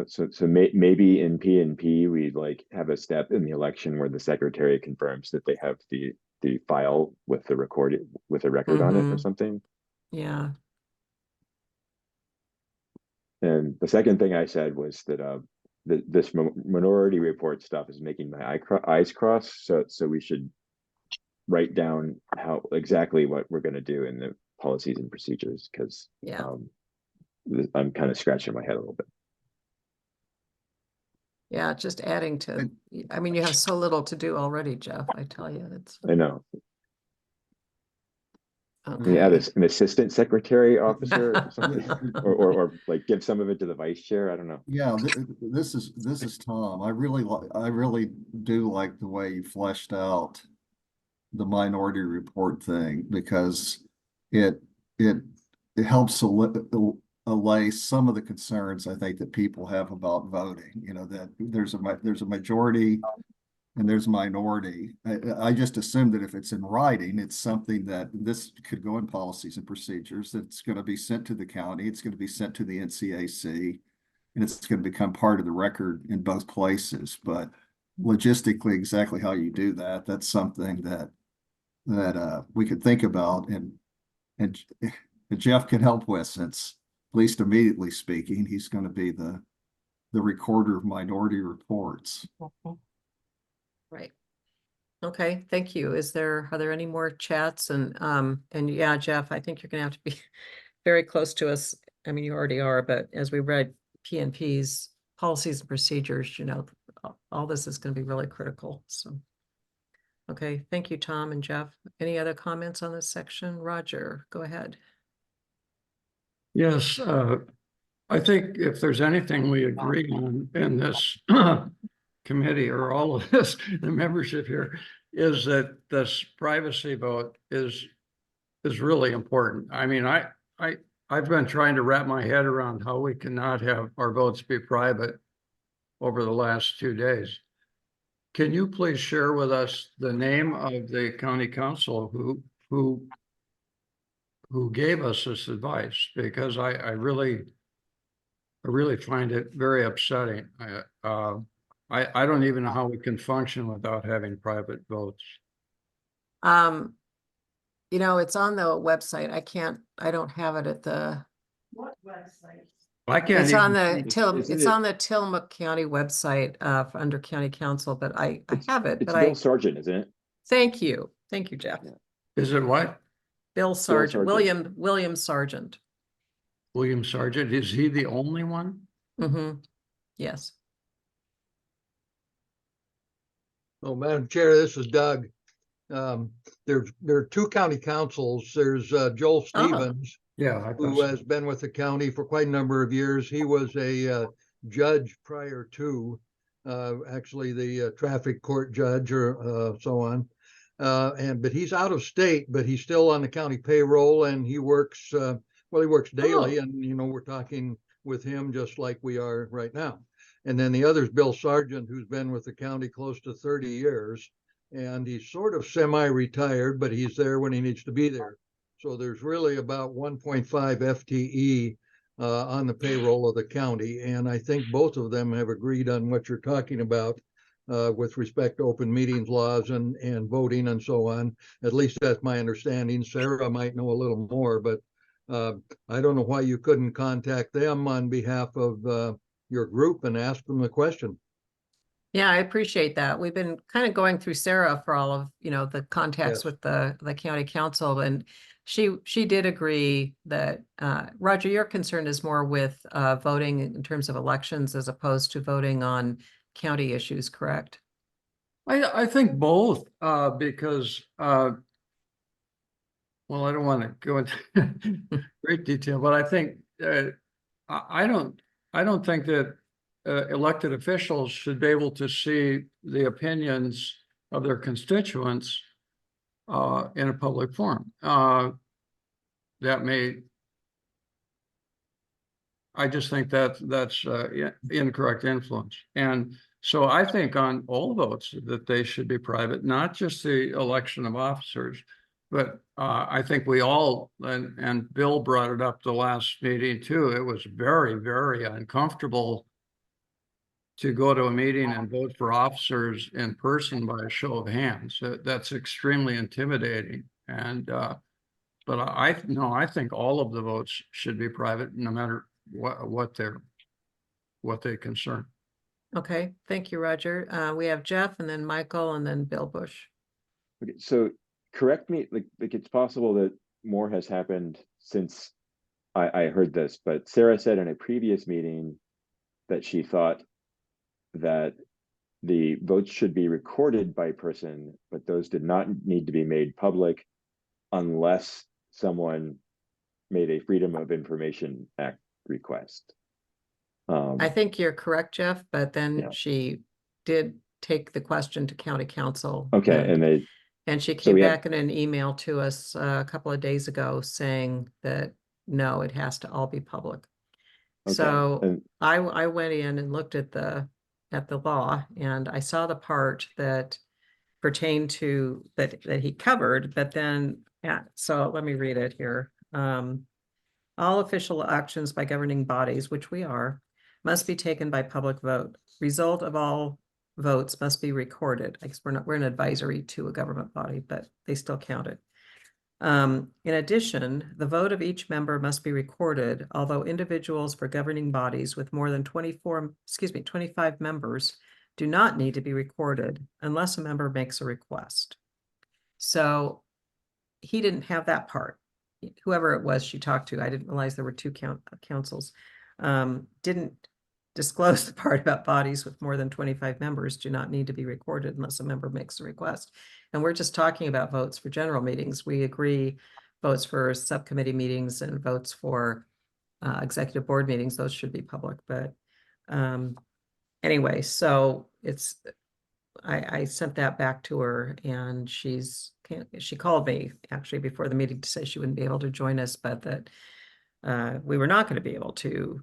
[SPEAKER 12] So maybe in PNP, we'd like have a step in the election where the secretary confirms that they have the file with the recorded, with a record on it or something.
[SPEAKER 1] Yeah.
[SPEAKER 12] And the second thing I said was that this minority report stuff is making my eyes cross. So we should write down how exactly what we're going to do in the policies and procedures, because I'm kind of scratching my head a little bit.
[SPEAKER 1] Yeah, just adding to, I mean, you have so little to do already, Jeff, I tell you.
[SPEAKER 12] I know.
[SPEAKER 1] Okay.
[SPEAKER 12] Yeah, an assistant secretary officer or something, or like give some of it to the vice chair. I don't know.
[SPEAKER 9] Yeah, this is Tom. I really do like the way you fleshed out the minority report thing, because it helps allay some of the concerns I think that people have about voting. You know, that there's a majority and there's a minority. I just assume that if it's in writing, it's something that this could go in policies and procedures. That's going to be sent to the county. It's going to be sent to the NCAC, and it's going to become part of the record in both places. But logistically, exactly how you do that, that's something that we could think about, and Jeff can help with, since at least immediately speaking, he's going to be the recorder of minority reports.
[SPEAKER 1] Right. Okay, thank you. Are there any more chats? And yeah, Jeff, I think you're gonna have to be very close to us. I mean, you already are, but as we read PNP's policies and procedures, you know, all this is going to be really critical. So, okay, thank you, Tom and Jeff. Any other comments on this section? Roger, go ahead.
[SPEAKER 8] Yes, I think if there's anything we agree on in this committee or all of this, the membership here, is that this privacy vote is really important. I mean, I've been trying to wrap my head around how we cannot have our votes be private over the last 2 days. Can you please share with us the name of the county council who gave us this advice? Because I really find it very upsetting. I don't even know how we can function without having private votes.
[SPEAKER 1] You know, it's on the website. I don't have it at the,
[SPEAKER 3] What website?
[SPEAKER 8] I can't
[SPEAKER 1] it's on
[SPEAKER 8] even,
[SPEAKER 1] the
[SPEAKER 12] Isn't
[SPEAKER 1] it's
[SPEAKER 12] it-
[SPEAKER 1] on the Tillamook County website, under county council, but I have it,
[SPEAKER 12] It's
[SPEAKER 1] but
[SPEAKER 12] Bill Sargent, isn't it?
[SPEAKER 1] thank you. Thank you, Jeff.
[SPEAKER 8] is it what?
[SPEAKER 1] Bill Sargent,
[SPEAKER 12] Sargent.
[SPEAKER 1] William Sargent.
[SPEAKER 8] William Sargent, is he the only one?
[SPEAKER 1] Mm-hmm. Yes.
[SPEAKER 13] Oh, Madam Chair, this is Doug. There are two county councils. There's Joel
[SPEAKER 1] Ah.
[SPEAKER 13] Stevens,
[SPEAKER 8] Yeah, I
[SPEAKER 13] who
[SPEAKER 8] thought so.
[SPEAKER 13] has been with the county for quite a number of years. He was a judge prior to actually the traffic court judge or so on. But he's out of state, but he's still on the county payroll, and he works he works daily.
[SPEAKER 1] Oh.
[SPEAKER 13] And we're talking with him just like we are right now. And then the other is Bill Sargent, who's been with the county close to 30 years. And he's sort of semi-retired, but he's there when he needs to be there. So there's really about 1.5 FTE on the payroll of the county. And I think both of them have agreed on what you're talking about with respect to open meetings laws and voting and so on. At least that's my understanding. Sarah might know a little more, but I don't know why you couldn't contact them on behalf of your group and ask them the question.
[SPEAKER 1] Yeah, I appreciate that. We've been kind of going through Sarah for all of, the contacts
[SPEAKER 13] Yes.
[SPEAKER 1] with the county council, and she did agree that, Roger, your concern is more with voting in terms of elections as opposed to voting on county issues, correct?
[SPEAKER 8] I think both, because well, I don't want to go into great detail, but I think I don't think that elected officials should be able to see the opinions of their constituents in a public forum. I just think that's incorrect influence. And so I think on all votes that they should be private, not just the election of officers, but I think we all, and Bill brought it up the last meeting too, it was very, very uncomfortable to go to a meeting and vote for officers in person by a show of hands. That's extremely intimidating. And but I think all of the votes should be private, no matter what they concern.
[SPEAKER 1] Okay, thank you, Roger. We have Jeff and then Michael and then Bill Bush.
[SPEAKER 12] Okay, so correct me, like it's possible that more has happened since I heard this, but Sarah said in a previous meeting that she thought that the votes should be recorded by person, but those did not need to be made public unless someone made a Freedom of Information Act request.
[SPEAKER 1] I think you're correct, Jeff, but then
[SPEAKER 12] Yeah.
[SPEAKER 1] she did take the question to county council.
[SPEAKER 12] Okay,
[SPEAKER 1] And she
[SPEAKER 12] so
[SPEAKER 1] came
[SPEAKER 12] we have-
[SPEAKER 1] back in an email to us a couple of days ago saying that, no, it has to all be public.
[SPEAKER 12] Okay,
[SPEAKER 1] So
[SPEAKER 12] and-
[SPEAKER 1] I went in and looked at the law, and I saw the part that pertained to that he covered, but then, yeah, so let me read it here. All official actions by governing bodies, which we are, must be taken by public vote. Result of all votes must be recorded. I guess we're an advisory to a government body, but they still count it. In addition, the vote of each member must be recorded, although individuals for governing bodies with more than 25 members do not need to be recorded unless a member makes a request. So he didn't have that part. Whoever it was she talked to, I didn't realize there were two councils, didn't disclose the part about bodies with more than 25 members do not need to be recorded unless a member makes a request. And we're just talking about votes for general meetings. We agree votes for subcommittee meetings and votes for executive board meetings, those should be public, but anyway, so I sent that back to her, and she called me actually before the meeting to say she wouldn't be able to join us, but that we were not going to be able to,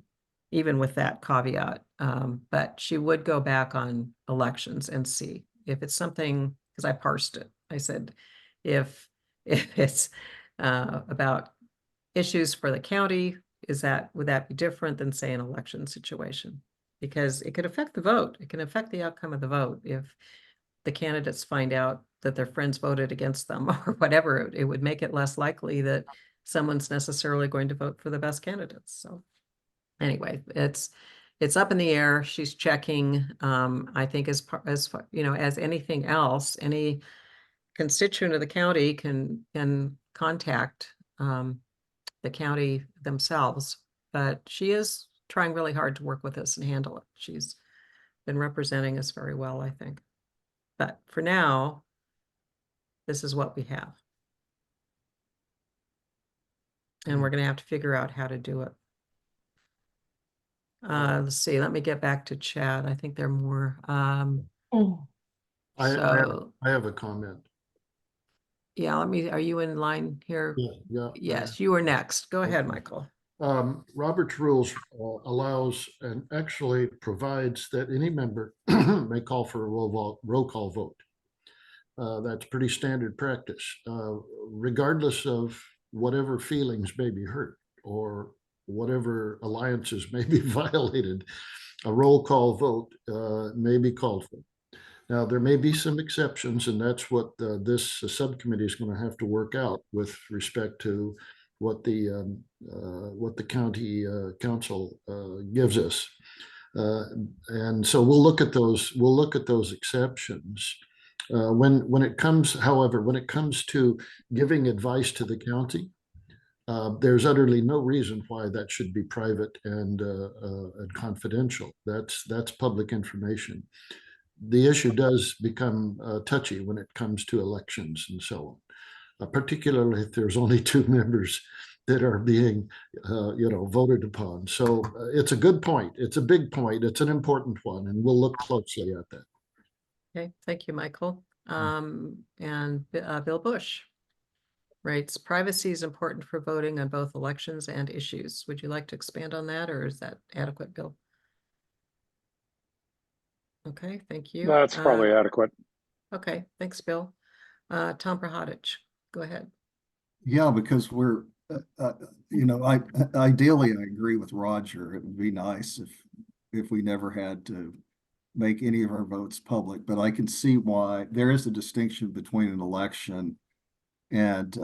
[SPEAKER 1] even with that caveat. But she would go back on elections and see if it's something, because I parsed it. I said, if it's about issues for the county, would that be different than, say, an election situation? Because it could affect the vote. It can affect the outcome of the vote if the candidates find out that their friends voted against them or whatever. It would make it less likely that someone's necessarily going to vote for the best candidates. So anyway, it's up in the air. She's checking. I think as anything else, any constituent of the county can contact the county themselves, but she is trying really hard to work with us and handle it. She's been representing us very well, I think. But for now, this is what we have. And we're going to have to figure out how to do it. Let's see, let me get back to chat. I think there are more.
[SPEAKER 5] I have a comment.
[SPEAKER 1] Yeah, are you in line here?
[SPEAKER 5] Yeah.
[SPEAKER 1] Yes, you are next. Go ahead, Michael.
[SPEAKER 5] Robert's rules allows and actually provides that any member may call for a roll call vote. That's pretty standard practice, regardless of whatever feelings may be hurt or whatever alliances may be violated. A roll call vote may be called for. Now, there may be some exceptions, and that's what this subcommittee is going to have to work out with respect to what the county council gives us, and so we'll look at those. We'll look at those exceptions when it comes. However, when it comes to giving advice to the county, there's utterly no reason why that should be private and confidential. That's public information. The issue does become touchy when it comes to elections and so on, particularly if there's only 2 members that are being, voted upon. So it's a good point. It's a big point. It's an important one, and we'll look closely at that.
[SPEAKER 1] Okay, thank you, Michael. And Bill Bush writes, privacy is important for voting on both elections and issues. Would you like to expand on that, or is that adequate, Bill? Okay, thank you.
[SPEAKER 6] That's probably adequate.
[SPEAKER 1] Okay, thanks, Bill. Tom Prahodich, go ahead.
[SPEAKER 9] Yeah, because we're, ideally, I agree with Roger. It would be nice if we never had to make any of our votes public, but I can see why there is a distinction between an election and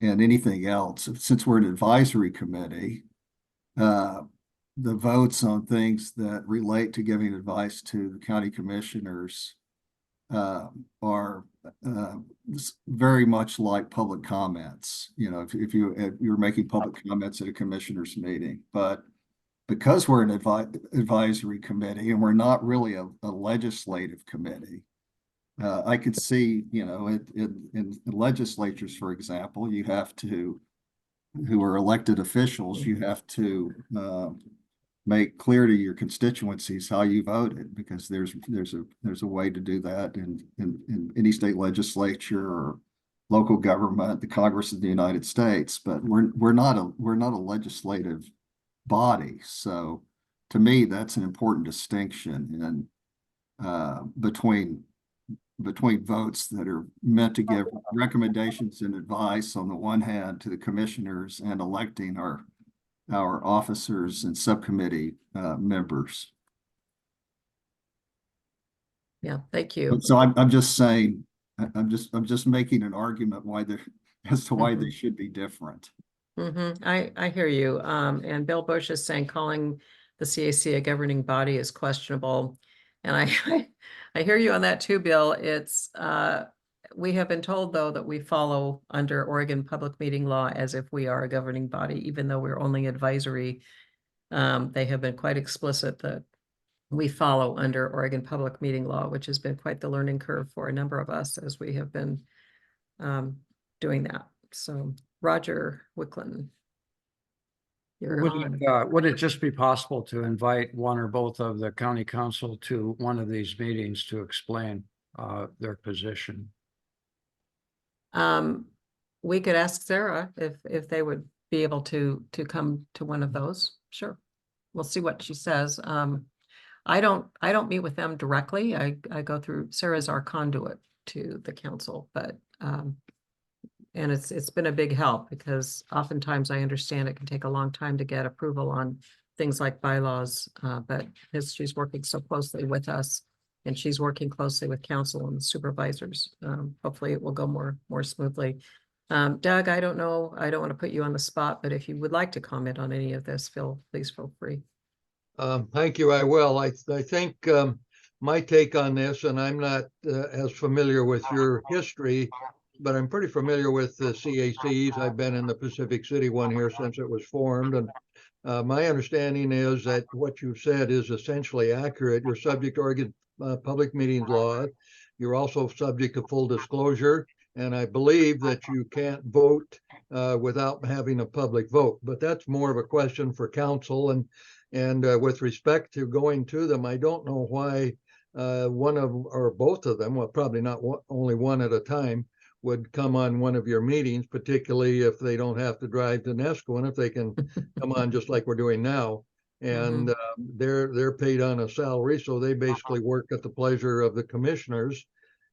[SPEAKER 9] anything else. Since we're an advisory committee, the votes on things that relate to giving advice to the county commissioners are very much like public comments. If you're making public comments at a commissioners meeting, but because we're an advisory committee and we're not really a legislative committee, I could see, in legislatures, for example, who are elected officials, you have to make clear to your constituencies how you voted, because there's a way to do that in any state legislature or local government, the Congress of the United States. But we're not a legislative body, so to me that's an important distinction between votes that are meant to give recommendations and advice on the one hand to the commissioners and electing our officers and subcommittee members.
[SPEAKER 1] Yeah, thank you.
[SPEAKER 9] So I'm just saying, I'm just making an argument as to why they should be different.
[SPEAKER 1] I hear you. And Bill Bush is saying calling the CAC a governing body is questionable. And I hear you on that too, Bill. It's we have been told, though, that we follow under Oregon public meeting law as if we are a governing body, even though we're only advisory. They have been quite explicit that we follow under Oregon public meeting law, which has been quite the learning curve for a number of us as we have been doing that. So Roger Wicklund. You're on.
[SPEAKER 8] Would it just be possible to invite one or both of the county council to one of these meetings to explain their position?
[SPEAKER 1] We could ask Sarah if they would be able to come to one of those. Sure. We'll see what she says. I don't meet with them directly. I go through, Sarah's our conduit to the council, but and it's been a big help because oftentimes I understand it can take a long time to get approval on things like bylaws, but because she's working so closely with us and she's working closely with council and supervisors, hopefully it will go more smoothly. Doug, I don't know, I don't want to put you on the spot, but if you would like to comment on any of this, please feel free.
[SPEAKER 13] Thank you, I will. I think my take on this, and I'm not as familiar with your history, but I'm pretty familiar with the CACs. I've been in the Pacific City one here since it was formed. And my understanding is that what you've said is essentially accurate. You're subject to Oregon public meetings law. You're also subject to full disclosure. And I believe that you can't vote without having a public vote, but that's more of a question for council. And with respect to going to them, I don't know why one of or both of them, well, probably not only one at a time, would come on one of your meetings, particularly if they don't have to drive to Nesco, and if they can come on just like we're doing now. And they're paid on a salary, so they basically work at the pleasure of the commissioners.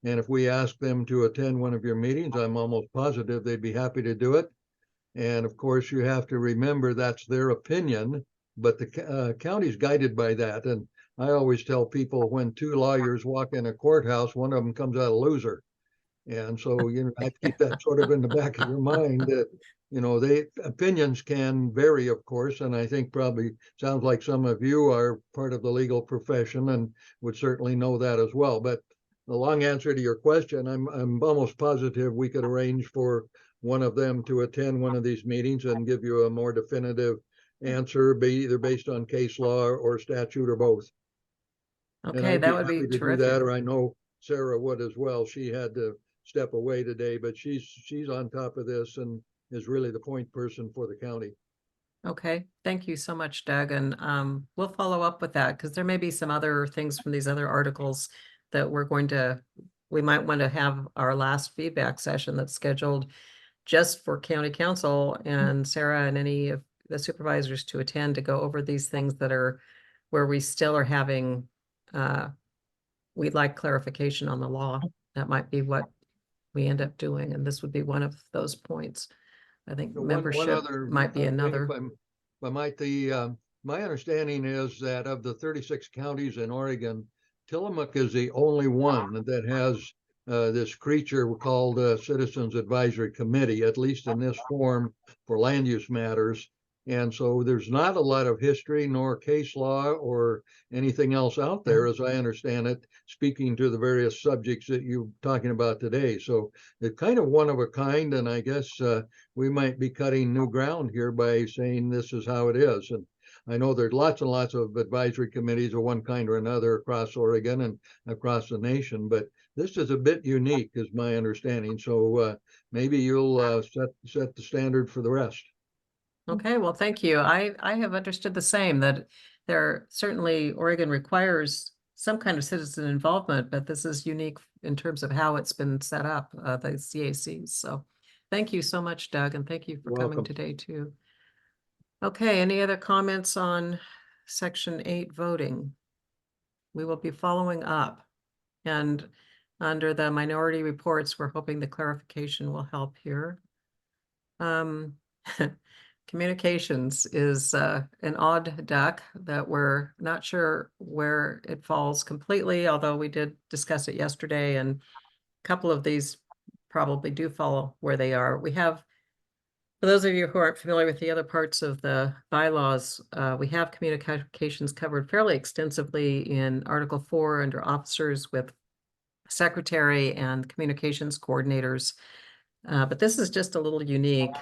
[SPEAKER 13] And if we ask them to attend one of your meetings, I'm almost positive they'd be happy to do it. And of course, you have to remember that's their opinion, but the county's guided by that. And I always tell people when two lawyers walk in a courthouse, one of them comes out a loser. And so, you know, I keep that sort of in the back of your mind that, you know, opinions can vary, of course. And I think probably sounds like some of you are part of the legal profession and would certainly know that as well. But the long answer to your question, I'm almost positive we could arrange for one of them to attend one of these meetings and give you a more definitive answer, either based on case law or statute or both.
[SPEAKER 1] Okay, that would be terrific.
[SPEAKER 13] Do that, or I know Sarah would as well. She had to step away today, but she's on top of this and is really the point person for the county.
[SPEAKER 1] Okay, thank you so much, Doug. And we'll follow up with that because there may be some other things from these other articles that we might want to have our last feedback session that's scheduled just for county council and Sarah and any of the supervisors to attend to go over these things that are where we still are having, we'd like clarification on the law. That might be what we end up doing. And this would be one of those points. I think membership might be another.
[SPEAKER 13] My understanding is that of the 36 counties in Oregon, Tillamook is the only one that has this creature called Citizens Advisory Committee, at least in this form for land use matters. And so there's not a lot of history nor case law or anything else out there, as I understand it, speaking to the various subjects that you're talking about today. So it's kind of one of a kind, and I guess we might be cutting new ground here by saying this is how it is. And I know there's lots and lots of advisory committees of one kind or another across Oregon and across the nation, but this is a bit unique, is my understanding. So maybe you'll set the standard for the rest.
[SPEAKER 1] Okay, well, thank you. I have understood the same, that there certainly Oregon requires some kind of citizen involvement, but this is unique in terms of how it's been set up, the CACs. So thank you so much, Doug, and thank you for coming today too. Okay, any other comments on Section 8 voting? We will be following up. And under the minority reports, we're hoping the clarification will help here. Communications is an odd duck that we're not sure where it falls completely, although we did discuss it yesterday, and a couple of these probably do follow where they are. We have, for those of you who aren't familiar with the other parts of the bylaws, we have communications covered fairly extensively in Article 4 under officers with secretary and communications coordinators. But this is just a little unique.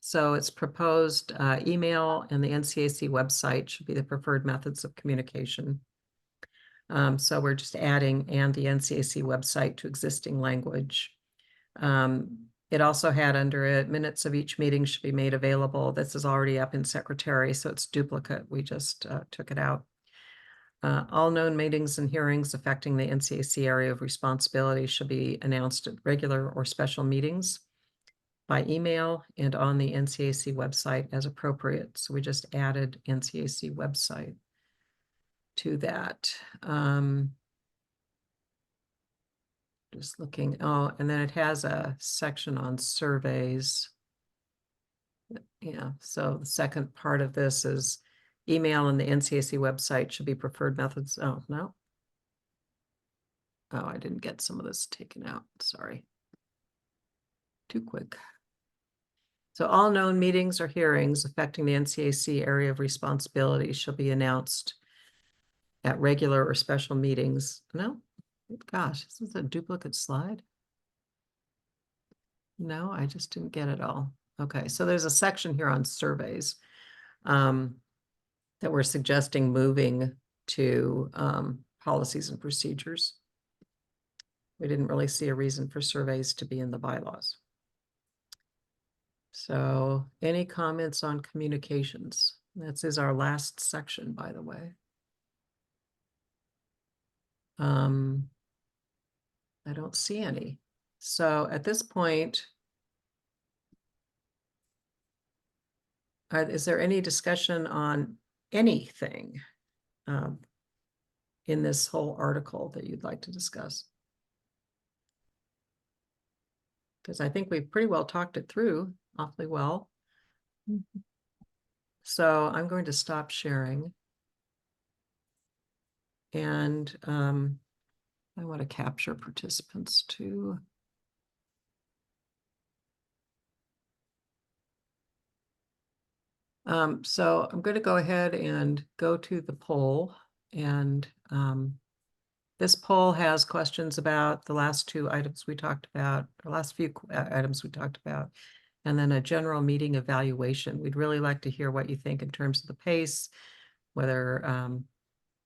[SPEAKER 1] So it's proposed email and the NCAC website should be the preferred methods of communication. So we're just adding and the NCAC website to existing language. it also had under it, minutes of each meeting should be made available. This is already up in secretary, so it's duplicate. We just took it out. All known meetings and hearings affecting the NCAC area of responsibility should be announced at regular or special meetings by email and on the NCAC website as appropriate. So we just added NCAC website to that. Just looking, oh, and then it has a section on surveys. Yeah, so the second part of this is email and the NCAC website should be preferred methods. Oh, no. Oh, I didn't get some of this taken out. Sorry. Too quick. So all known meetings or hearings affecting the NCAC area of responsibility shall be announced at regular or special meetings. No, gosh, this is a duplicate slide. No, I just didn't get it all. Okay, so there's a section here on surveys that we're suggesting moving to policies and procedures. We didn't really see a reason for surveys to be in the bylaws. So any comments on communications? This is our last section, by the way. I don't see any. So at this point, is there any discussion on anything in this whole article that you'd like to discuss? Because I think we've pretty well talked it through awfully well. So I'm going to stop sharing. And I want to capture participants too. So I'm going to go ahead and go to the poll, and this poll has questions about the last two items we talked about, the last few items we talked about, and then a general meeting evaluation. We'd really like to hear what you think in terms of the pace, whether a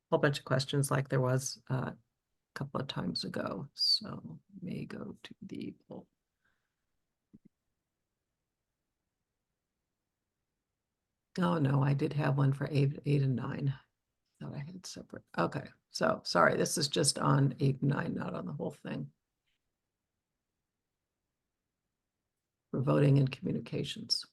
[SPEAKER 1] whole bunch of questions like there was a couple of times ago. So let me go to the poll. Oh, no, I did have one for 8 and 9. Thought I had separate. Okay, so sorry, this is just on 8 and 9, not on the whole thing. For voting and communications.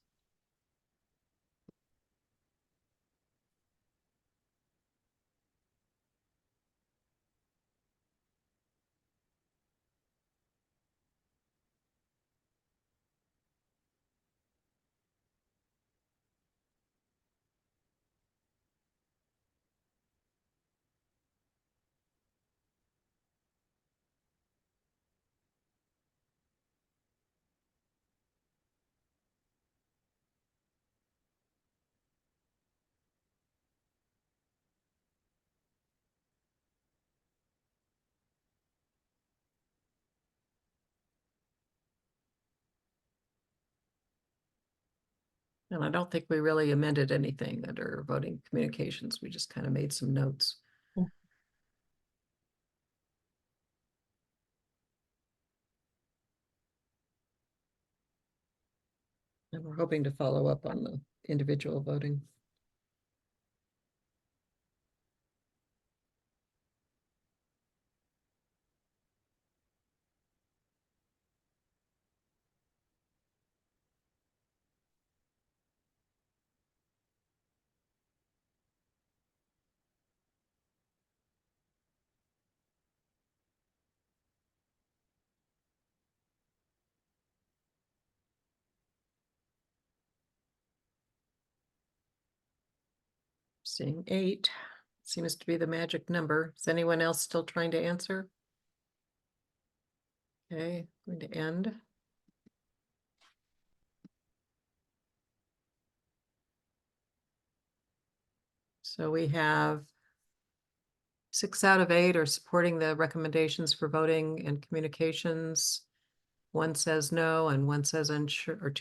[SPEAKER 1] And I don't think we really amended anything under voting communications. We just kind of made some notes. And we're hoping to follow up on the individual voting. Seeing 8 seems to be the magic number. Is anyone else still trying to answer? Okay, going to end. So we have 6 out of 8 are supporting the recommendations for voting and communications. 1 says no, and 1 says unsure, or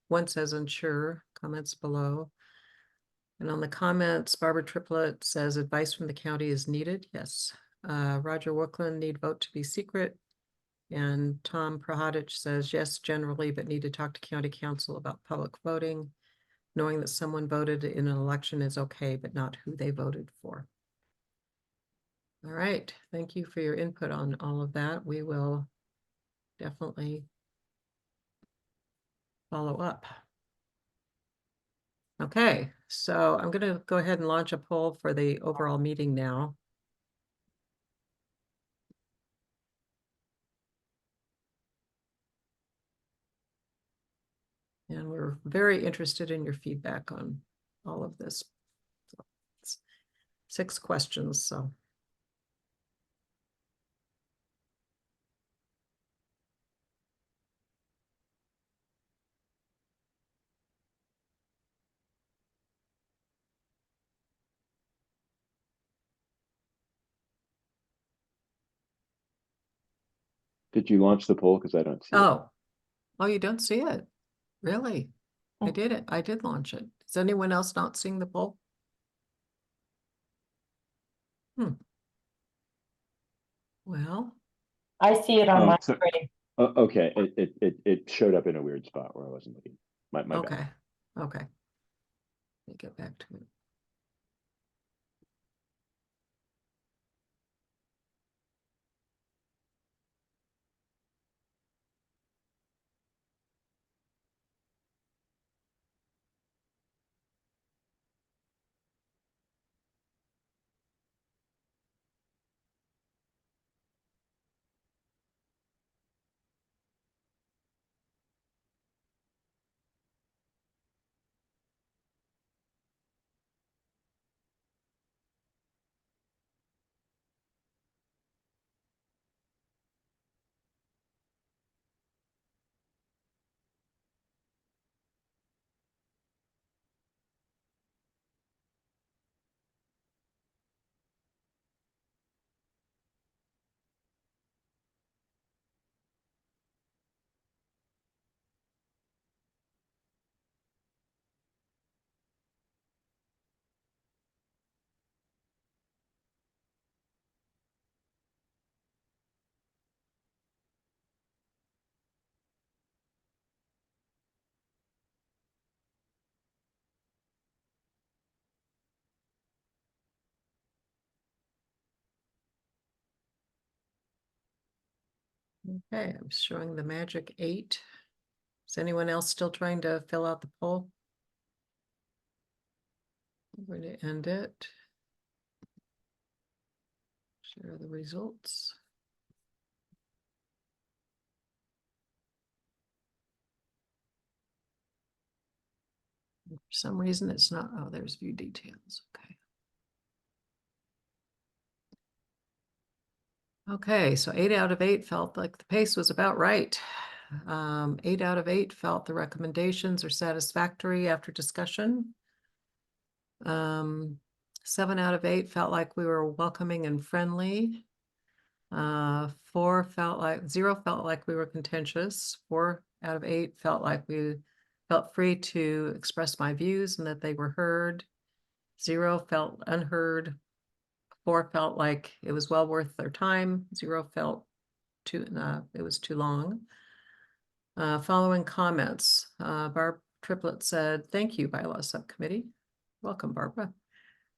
[SPEAKER 1] 1 says unsure. Comments below. And on the comments, Barbara Triplett says advice from the county is needed. Yes. Roger Wookland, need vote to be secret. And Tom Prahodich says, yes, generally, but need to talk to county council about public voting. Knowing that someone voted in an election is okay, but not who they voted for. All right, thank you for your input on all of that. We will definitely follow up. Okay, so I'm going to go ahead and launch a poll for the overall meeting now. And we're very interested in your feedback on all of this. So it's 6 questions, so.
[SPEAKER 12] Did you launch the poll? Because I don't see it.
[SPEAKER 1] Oh, you don't see it? Really? I
[SPEAKER 3] Oh.
[SPEAKER 1] did it. I did launch it. Is anyone else not seeing the poll? Well,
[SPEAKER 3] I see it on my
[SPEAKER 12] So,
[SPEAKER 3] screen.
[SPEAKER 12] okay, it showed up in a weird spot where I wasn't looking. My
[SPEAKER 1] okay.
[SPEAKER 12] bad.
[SPEAKER 1] Okay. Let me get back to it. Okay, I'm showing the magic 8. Is anyone else still trying to fill out the poll? I'm going to end it. Share the results. For some reason it's not, oh, there's view details, okay. Okay, so 8 out of 8 felt like the pace was about right. 8 out of 8 felt the recommendations are satisfactory after discussion. 7 out of 8 felt like we were welcoming and friendly. 0 felt like we were contentious. 4 out of 8 felt like we felt free to express my views and that they were heard. 0 felt unheard. 4 felt like it was well worth their time. 0 felt it was too long. Following comments, Barb Triplett said, thank you, Bylaws Subcommittee. Welcome, Barbara.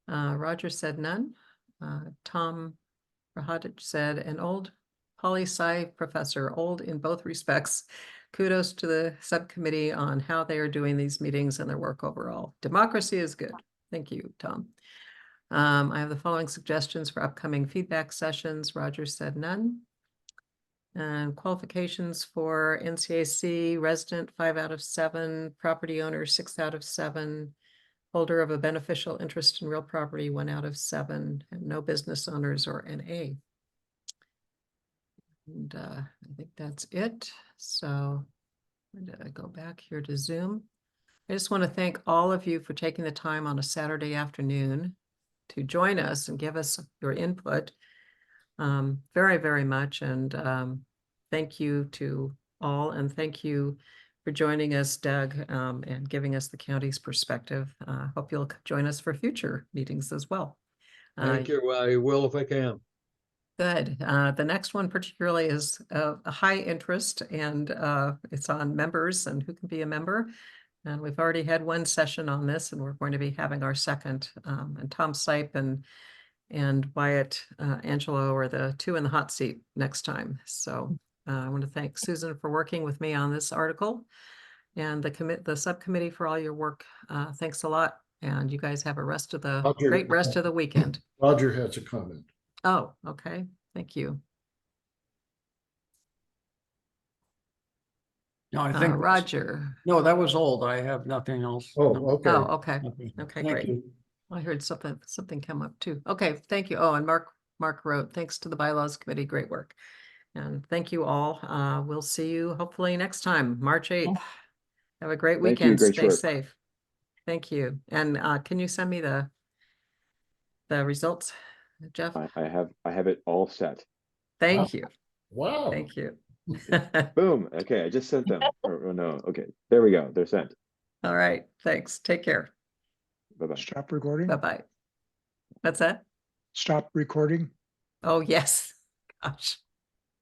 [SPEAKER 1] Roger said none. Tom Rahadic said, an old poli-sci professor, old in both respects. Kudos to the subcommittee on how they are doing these meetings and their work overall. Democracy is good. Thank you, Tom. I have the following suggestions for upcoming feedback sessions. Roger said none. And qualifications for NCAC resident 5 out of 7, property owner 6 out of 7, holder of a beneficial interest in real property 1 out of 7, and no business owners or NA. And I think that's it. So where did I go back here to Zoom? I just want to thank all of you for taking the time on a Saturday afternoon to join us and give us your input. Very, very much. And thank you to all. And thank you for joining us, Doug, and giving us the county's perspective. Hope you'll join us for future meetings as well.
[SPEAKER 13] Thank you. I will if I can.
[SPEAKER 1] Good. The next one particularly is a high interest, and it's on members and who can be a member. And we've already had one session on this, and we're going to be having our second. And Tom Sipe and Wyatt Angelo are the two in the hot seat next time. So I want to thank Susan for working with me on this article, and the subcommittee for all your work. Thanks a lot. And you guys have a great rest of the weekend.
[SPEAKER 5] Roger has a comment.
[SPEAKER 1] Oh, okay. Thank you.
[SPEAKER 8] No, I think,
[SPEAKER 1] Roger.
[SPEAKER 8] no, that was old. I have nothing else.
[SPEAKER 5] Oh,
[SPEAKER 8] No.
[SPEAKER 5] okay.
[SPEAKER 1] Oh, okay.
[SPEAKER 8] Okay.
[SPEAKER 1] Okay,
[SPEAKER 8] Thank
[SPEAKER 1] great.
[SPEAKER 8] you.
[SPEAKER 1] I heard something come up too. Okay, thank you. Oh, and Mark wrote, thanks to the bylaws committee, great work. And thank you all. We'll see you hopefully next time, March 8th. Have a great
[SPEAKER 12] Thank you.
[SPEAKER 1] weekend.
[SPEAKER 12] Great
[SPEAKER 1] Stay
[SPEAKER 12] work.
[SPEAKER 1] safe. Thank you. And can you send me the results, Jeff?
[SPEAKER 12] I have it all set.
[SPEAKER 1] Thank you.
[SPEAKER 5] Wow.
[SPEAKER 1] Thank you.
[SPEAKER 12] Boom. Okay, I just sent them. Oh no. Okay, there we go. They're sent.
[SPEAKER 1] All right. Thanks. Take care.
[SPEAKER 12] Bye-bye.
[SPEAKER 2] Stop recording.
[SPEAKER 1] Bye-bye. What's that?
[SPEAKER 2] Stop recording.
[SPEAKER 1] Oh, yes. Gosh.